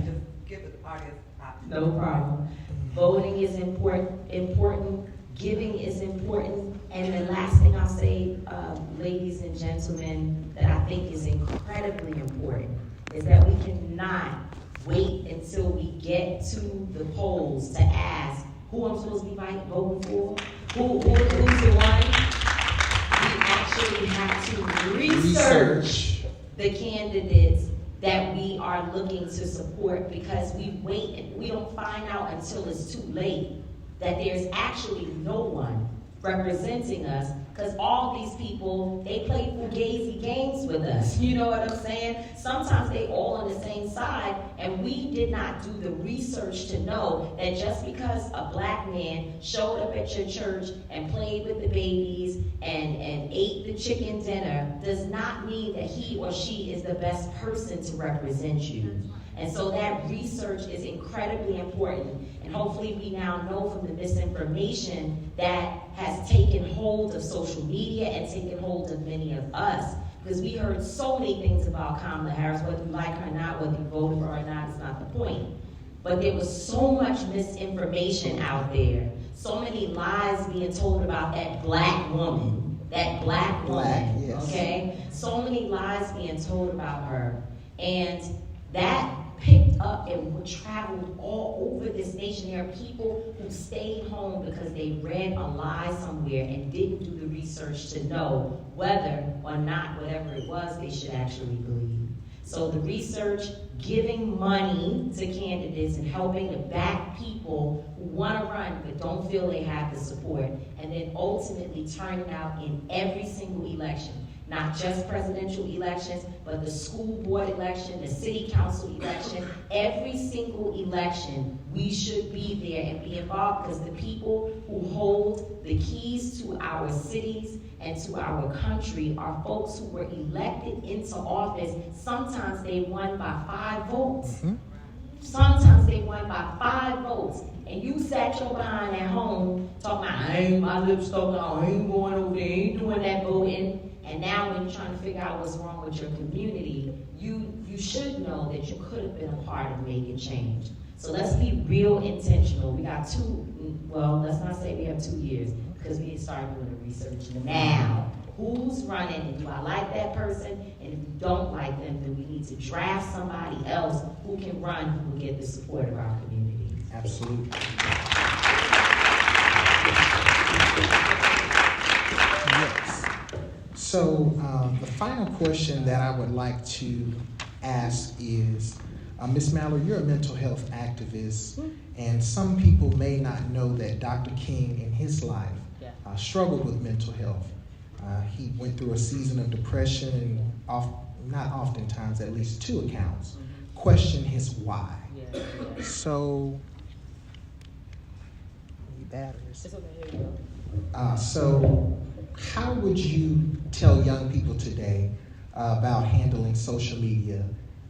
Just give the audience option. No problem. Voting is important, giving is important, and the last thing I'll say, ladies and gentlemen, that I think is incredibly important is that we cannot wait until we get to the polls to ask who I'm supposed to be voting for, who's the one. We actually have to research the candidates that we are looking to support, because we wait and we don't find out until it's too late that there's actually no one representing us, because all these people, they play fugazi games with us. You know what I'm saying? Sometimes they all on the same side, and we did not do the research to know that just because a Black man showed up at your church and played with the babies and ate the chicken dinner does not mean that he or she is the best person to represent you. And so that research is incredibly important. And hopefully we now know from the misinformation that has taken hold of social media and taken hold of many of us. Because we heard so many things about Kamala Harris, whether you like her or not, whether you voted for her or not, is not the point. But there was so much misinformation out there, so many lies being told about that Black woman, Yes. Okay? So many lies being told about her. And that picked up and traveled all over this nation. There are people who stayed home because they read a lie somewhere and didn't do the research to know whether or not whatever it was they should actually believe. So the research, giving money to candidates and helping to back people who want to run but don't feel they have the support, and then ultimately turning out in every single election. Not just presidential elections, but the school board election, the city council election, every single election, we should be there and be involved, because the people who hold the keys to our cities and to our country are folks who were elected into office. Sometimes they won by 5 votes. Mm-hmm. Sometimes they won by 5 votes. And you sat your behind at home talking about, I ain't my lips stuck out, I ain't going over there, ain't doing that voting. And now when you're trying to figure out what's wrong with your community, you should know that you could have been a part of making change. So let's be real intentional. We got let's not say we have 2 years, because we started doing the research now. Who's running, and do I like that person? And if you don't like them, then we need to draft somebody else who can run, who will get the support of our community. Absolutely. Yes. So the final question that I would like to ask is, Ms. Mallory, you're a mental health activist, and some people may not know that Dr. King in his life struggled with mental health. He went through a season of depression and not oftentimes, at least 2 accounts, questioned his why. So, batteries. So, how would you tell young people today about handling social media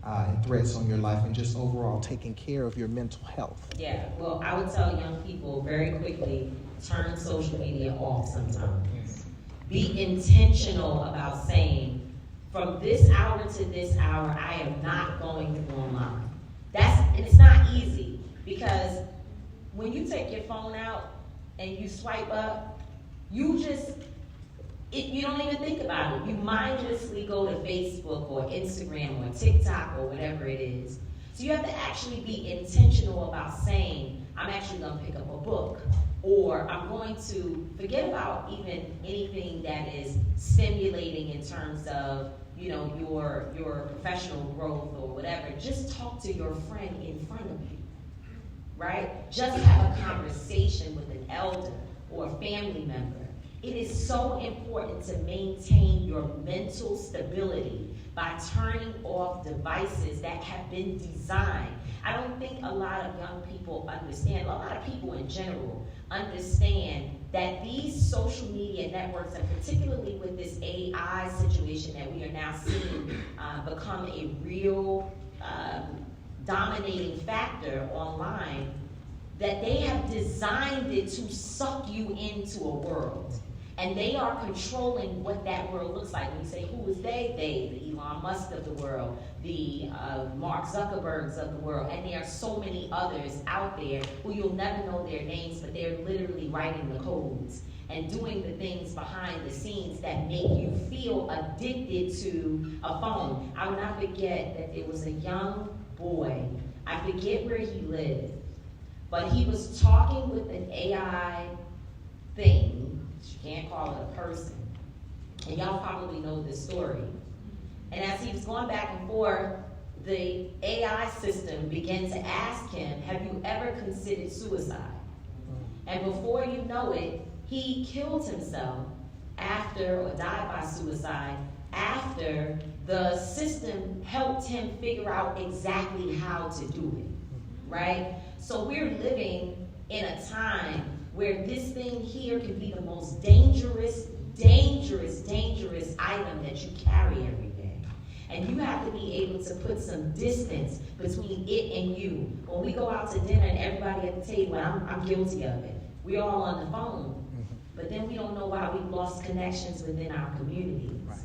and threats on your life and just overall taking care of your mental health? Yeah, well, I would tell young people very quickly, turn social media off sometimes. Be intentional about saying, from this hour to this hour, I am not going through online. And it's not easy, because when you take your phone out and you swipe up, you don't even think about it. You mindlessly go to Facebook or Instagram or TikTok or whatever it is. So you have to actually be intentional about saying, I'm actually going to pick up a book, or I'm going to forget about even anything that is stimulating in terms of, your professional growth or whatever. Just talk to your friend in front of you, right? Just have a conversation with an elder or a family member. It is so important to maintain your mental stability by turning off devices that have been designed. I don't think a lot of young people understand, a lot of people in general understand that these social media networks, and particularly with this AI situation that we are now seeing become a real dominating factor online, that they have designed it to suck you into a world. And they are controlling what that world looks like. When you say, who is they? They, the Elon Musk of the world, the Mark Zuckerbergs of the world, and there are so many others out there who you'll never know their names, but they're literally writing the codes and doing the things behind the scenes that make you feel addicted to a phone. I will not forget that there was a young boy, I forget where he lived, but he was talking with an AI thing. You can't call it a person. And y'all probably know this story. And as he was going back and forth, the AI system began to ask him, have you ever considered suicide? And before you know it, he killed himself or died by suicide after the system helped him figure out exactly how to do it, right? So we're living in a time where this thing here can be the most dangerous item that you carry every day. And you have to be able to put some distance between it and you. When we go out to dinner and everybody at the table, I'm guilty of it. We're all on the phone, but then we don't know why we've lost connections within our communities. Right.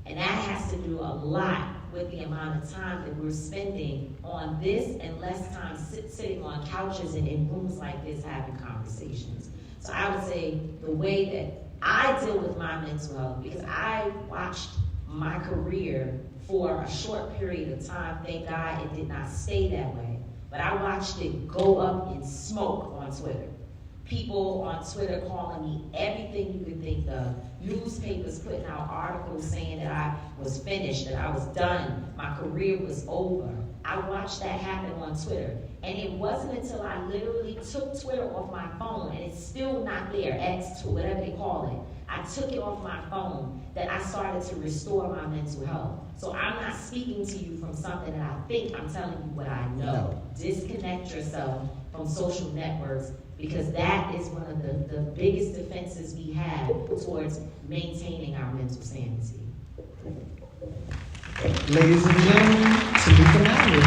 And that has to do a lot with the amount of time that we're spending on this and less time sitting on couches and in rooms like this having conversations. So I would say the way that I deal with my mental health, because I watched my career for a short period of time, thank God it did not stay that way, but I watched it go up in smoke on Twitter. People on Twitter calling me everything you could think of. Newspapers putting out articles saying that I was finished, that I was done, my career was over. I watched that happen on Twitter. And it wasn't until I literally took Twitter off my phone, and it's still not there, X, whatever they call it. I took it off my phone that I started to restore my mental health. So I'm not speaking to you from something that I think, I'm telling you what I know. No. Disconnect yourself from social networks, because that is one of the biggest defenses we have towards maintaining our mental sanity. Ladies and gentlemen, Tamika Mallory.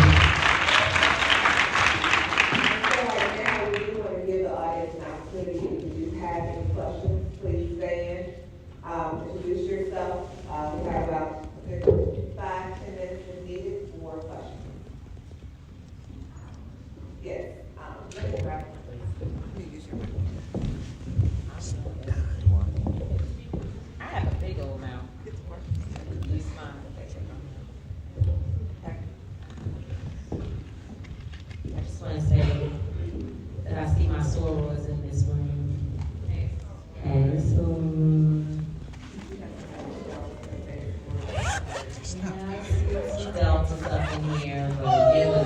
Now we do want to give the audience an opportunity. If you have any questions, please stand. Introduce yourself. We have about 5-10 minutes if needed for questions. Yes. Right. I have a big old mouth. Use mine. I just want to say that I see my sorors in this room. And I see deltas up in here, but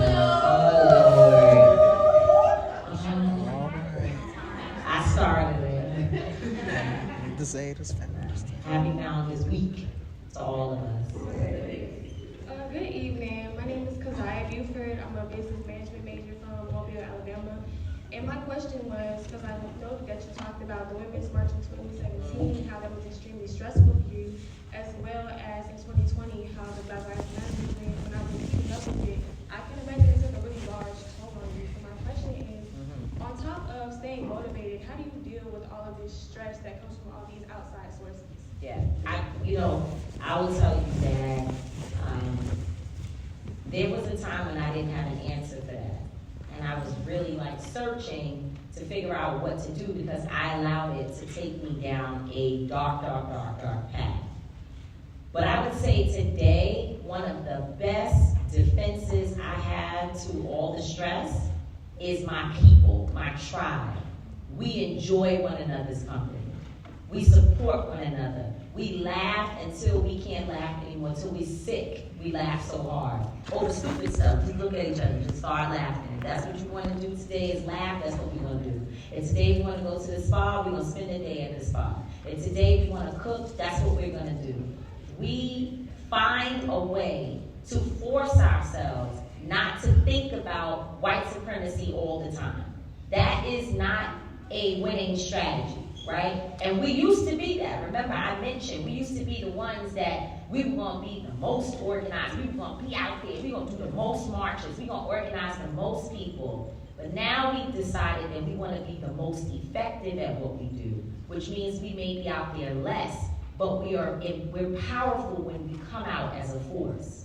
Zeta's finished. Happy Founders Week to all of us. Good evening. My name is Keziah Buford. I'm a business management major from Mobile, Alabama. And my question was, because I know that you talked about the Women's March in 2017, how that was extremely stressful for you, as well as in 2020, how the Black Lives Matter movement, when I was keeping up with it, I can imagine it took a really large toll on you. So my question is, on top of staying motivated, how do you deal with all of this stress that comes from all these outside sources? Yeah, I will tell you that there was a time when I didn't have an answer for that. And I was really like searching to figure out what to do because I allowed it to take me down a dark path. But I would say today, one of the best defenses I have to all the stress is my people, my tribe. We enjoy one another's company. We support one another. We laugh until we can't laugh anymore, until we're sick. We laugh so hard. Over stupid stuff. We look at each other and just start laughing. If that's what you want to do today is laugh, that's what we're going to do. If today we want to go to the spa, we're going to spend the day at the spa. If today we want to cook, that's what we're going to do. We find a way to force ourselves not to think about white supremacy all the time. That is not a winning strategy, right? And we used to be that. Remember, I mentioned we used to be the ones that we were going to be the most organized. We were going to be out there. We were going to do the most marches. We were going to organize the most people. But now we've decided that we want to be the most effective at what we do, which means we may be out there less, but we're powerful when we come out as a force.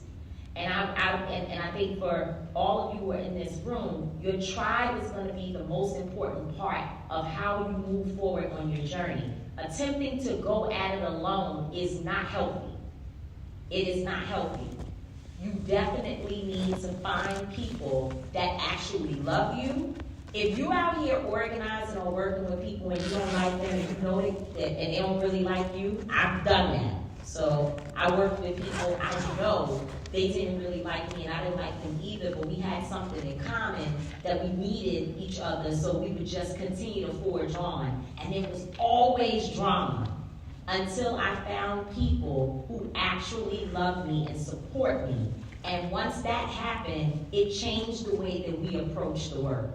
And I think for all of you who are in this room, your tribe is going to be the most important part of how you move forward on your journey. Attempting to go at it alone is not healthy. It is not healthy. You definitely need to find people that actually love you. If you're out here organizing or working with people and you don't like them and you know and they don't really like you, I've done that. So I worked with people I know they didn't really like me and I didn't like them either, but we had something in common that we needed each other, so we would just continue to forge on. And there was always drama until I found people who actually love me and support me. And once that happened, it changed the way that we approach the work.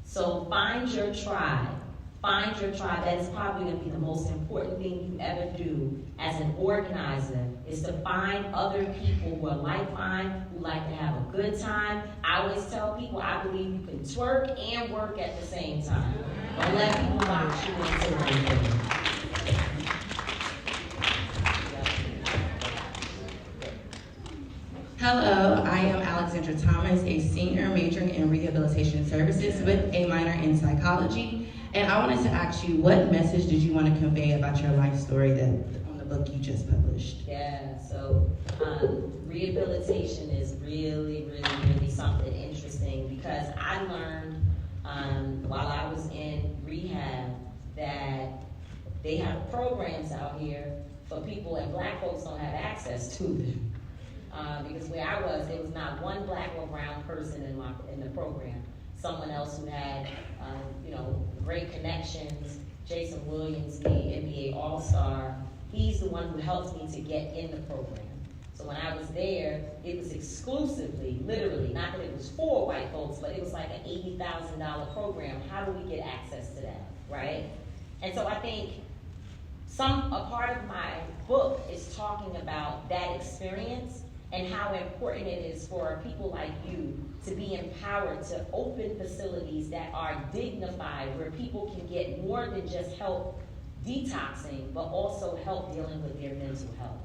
So find your tribe. Find your tribe. That is probably going to be the most important thing you ever do as an organizer, is to find other people who are like-minded, who like to have a good time. I always tell people I believe you can twerk and work at the same time. Don't let people box you into one thing. Hello, I am Alexandra Thomas, a senior majoring in rehabilitation services with a minor in psychology. And I wanted to ask you, what message did you want to convey about your life story that on the book you just published? Yeah, so rehabilitation is really something interesting, because I learned while I was in rehab that they have programs out here for people, and black folks don't have access to them. Because where I was, there was not one black or brown person in the program. Someone else who had, great connections. Jason Williams, the NBA All-Star, he's the one who helped me to get in the program. So when I was there, it was exclusively, literally, not that it was for white folks, but it was like an $80,000 program. How do we get access to that, right? And so I think a part of my book is talking about that experience and how important it is for people like you to be empowered to open facilities that are dignified, where people can get more than just help detoxing, but also help dealing with their mental health.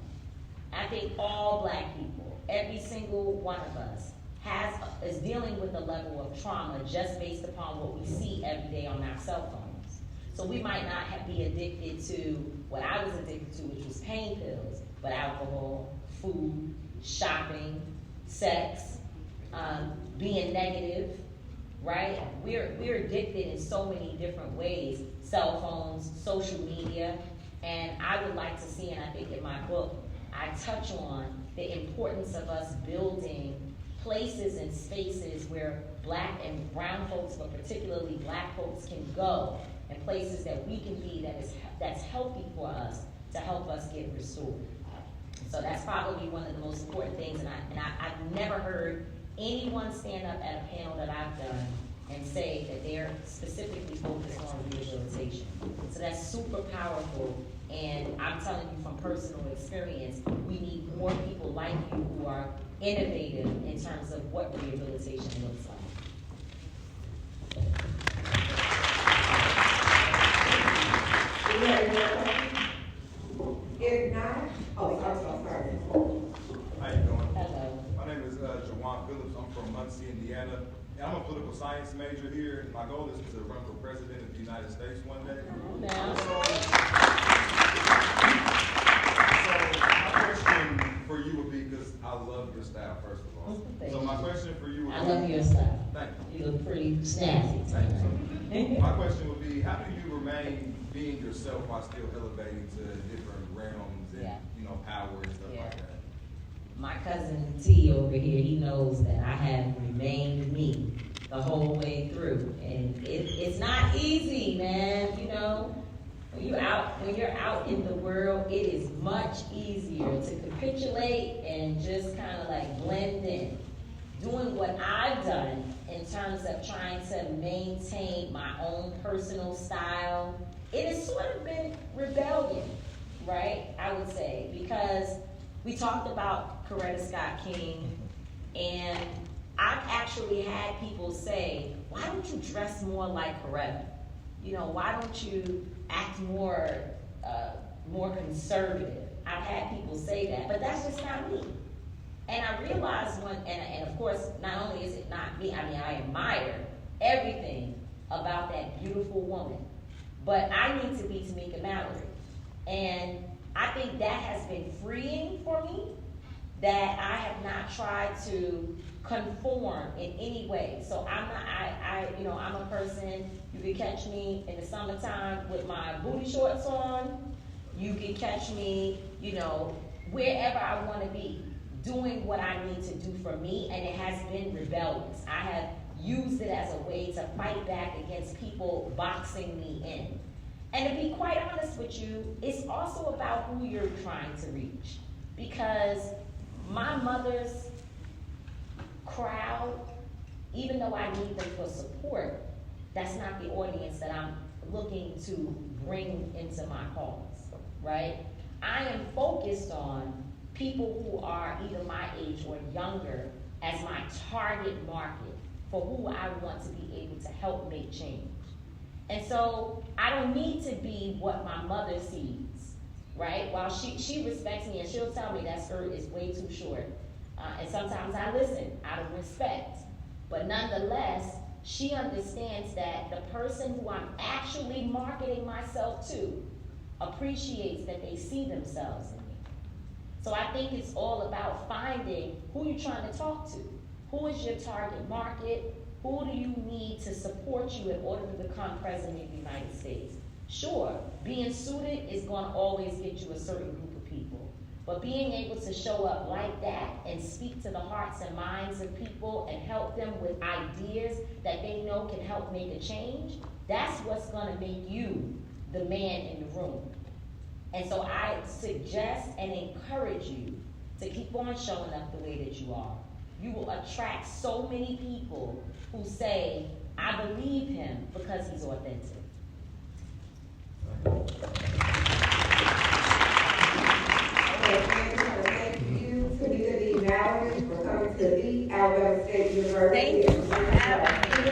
I think all black people, every single one of us, is dealing with a level of trauma just based upon what we see every day on our cell phones. So we might not be addicted to what I was addicted to, which was pain pills, but alcohol, food, shopping, sex, being negative, right? We're addicted in so many different ways. Cell phones, social media, and I would like to see, and I think in my book, I touch on the importance of us building places and spaces where black and brown folks, but particularly black folks, can go and places that we can be that's healthy for us to help us get restored. So that's probably one of the most important things, and I've never heard anyone stand up at a panel that I've done and say that they're specifically focused on rehabilitation. So that's super powerful, and I'm telling you from personal experience, we need more people like you who are innovative in terms of what rehabilitation looks like. If not, sorry. How you doing? Hello. My name is Jawan Phillips. I'm from Muncie, Indiana. And I'm a political science major here. And my goal is to run for president of the United States one day. Now, So my question for you would be, because I love your style, first of all. So my question for you would be, I love your style. Thank you. You look pretty snazzy. Thank you. So my question would be, how do you remain being yourself while still elevating to different realms and, power and stuff like that? My cousin T over here, he knows that I have remained me the whole way through. And it's not easy, man, When you're out in the world, it is much easier to capitulate and just kind of like blend in. Doing what I've done in terms of trying to maintain my own personal style, it has sort of been rebellion, right? I would say, because we talked about Coretta Scott King, and I've actually had people say, why don't you dress more like Coretta? Why don't you act more conservative? I've had people say that, but that's just not me. And I realized and of course, not only is it not me, I admire everything about that beautiful woman, but I need to be Tamika Mallory. And I think that has been freeing for me, that I have not tried to conform in any way. So I'm a person, you could catch me in the summertime with my booty shorts on. You could catch me, wherever I want to be, doing what I need to do for me, and it has been rebellious. I have used it as a way to fight back against people boxing me in. And to be quite honest with you, it's also about who you're trying to reach. Because my mother's crowd, even though I need them for support, that's not the audience that I'm looking to bring into my cause, right? I am focused on people who are either my age or younger as my target market for who I want to be able to help make change. And so I don't need to be what my mother sees, right? While she respects me and she'll tell me that skirt is way too short. And sometimes I listen out of respect. But nonetheless, she understands that the person who I'm actually marketing myself to appreciates that they see themselves in me. So I think it's all about finding who you're trying to talk to. Who is your target market? Who do you need to support you in order to become president of the United States? Sure, being suited is going to always get you a certain group of people. But being able to show up like that and speak to the hearts and minds of people and help them with ideas that they know can help make a change, that's what's going to make you the man in the room. And so I suggest and encourage you to keep on showing up the way that you are. You will attract so many people who say, I believe him because he's authentic. Thank you, Tamika Mallory, for coming to the Alabama State University. Thank you for having me.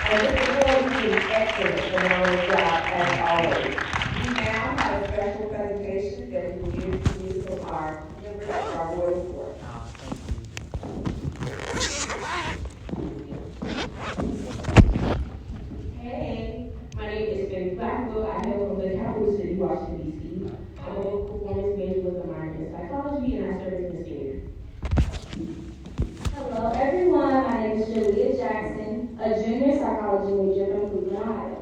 And looking forward to an excellent phenomenal job as always. We now have a special presentation that we will give to you from our members of our board of board. Hey, my name is Betty Blackwell. I hail from the capital city, Washington, D.C. I'm a performance major with a minor in psychology, and I serve as Miss Junior. Hello, everyone. My name is Julia Jackson, a junior psychology major from Cleveland, Ohio.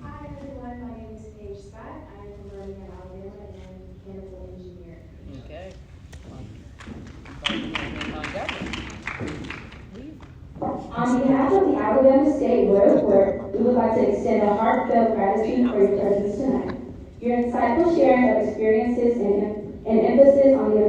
Hi everyone, my name is Paige Scott. I am from Birmingham, Alabama, and I'm a mechanical engineer. Okay. I'm On behalf of the Alabama State Royal Court, we would like to extend a heartfelt gratitude for your presence tonight. Your insightful sharing of experiences and emphasis on the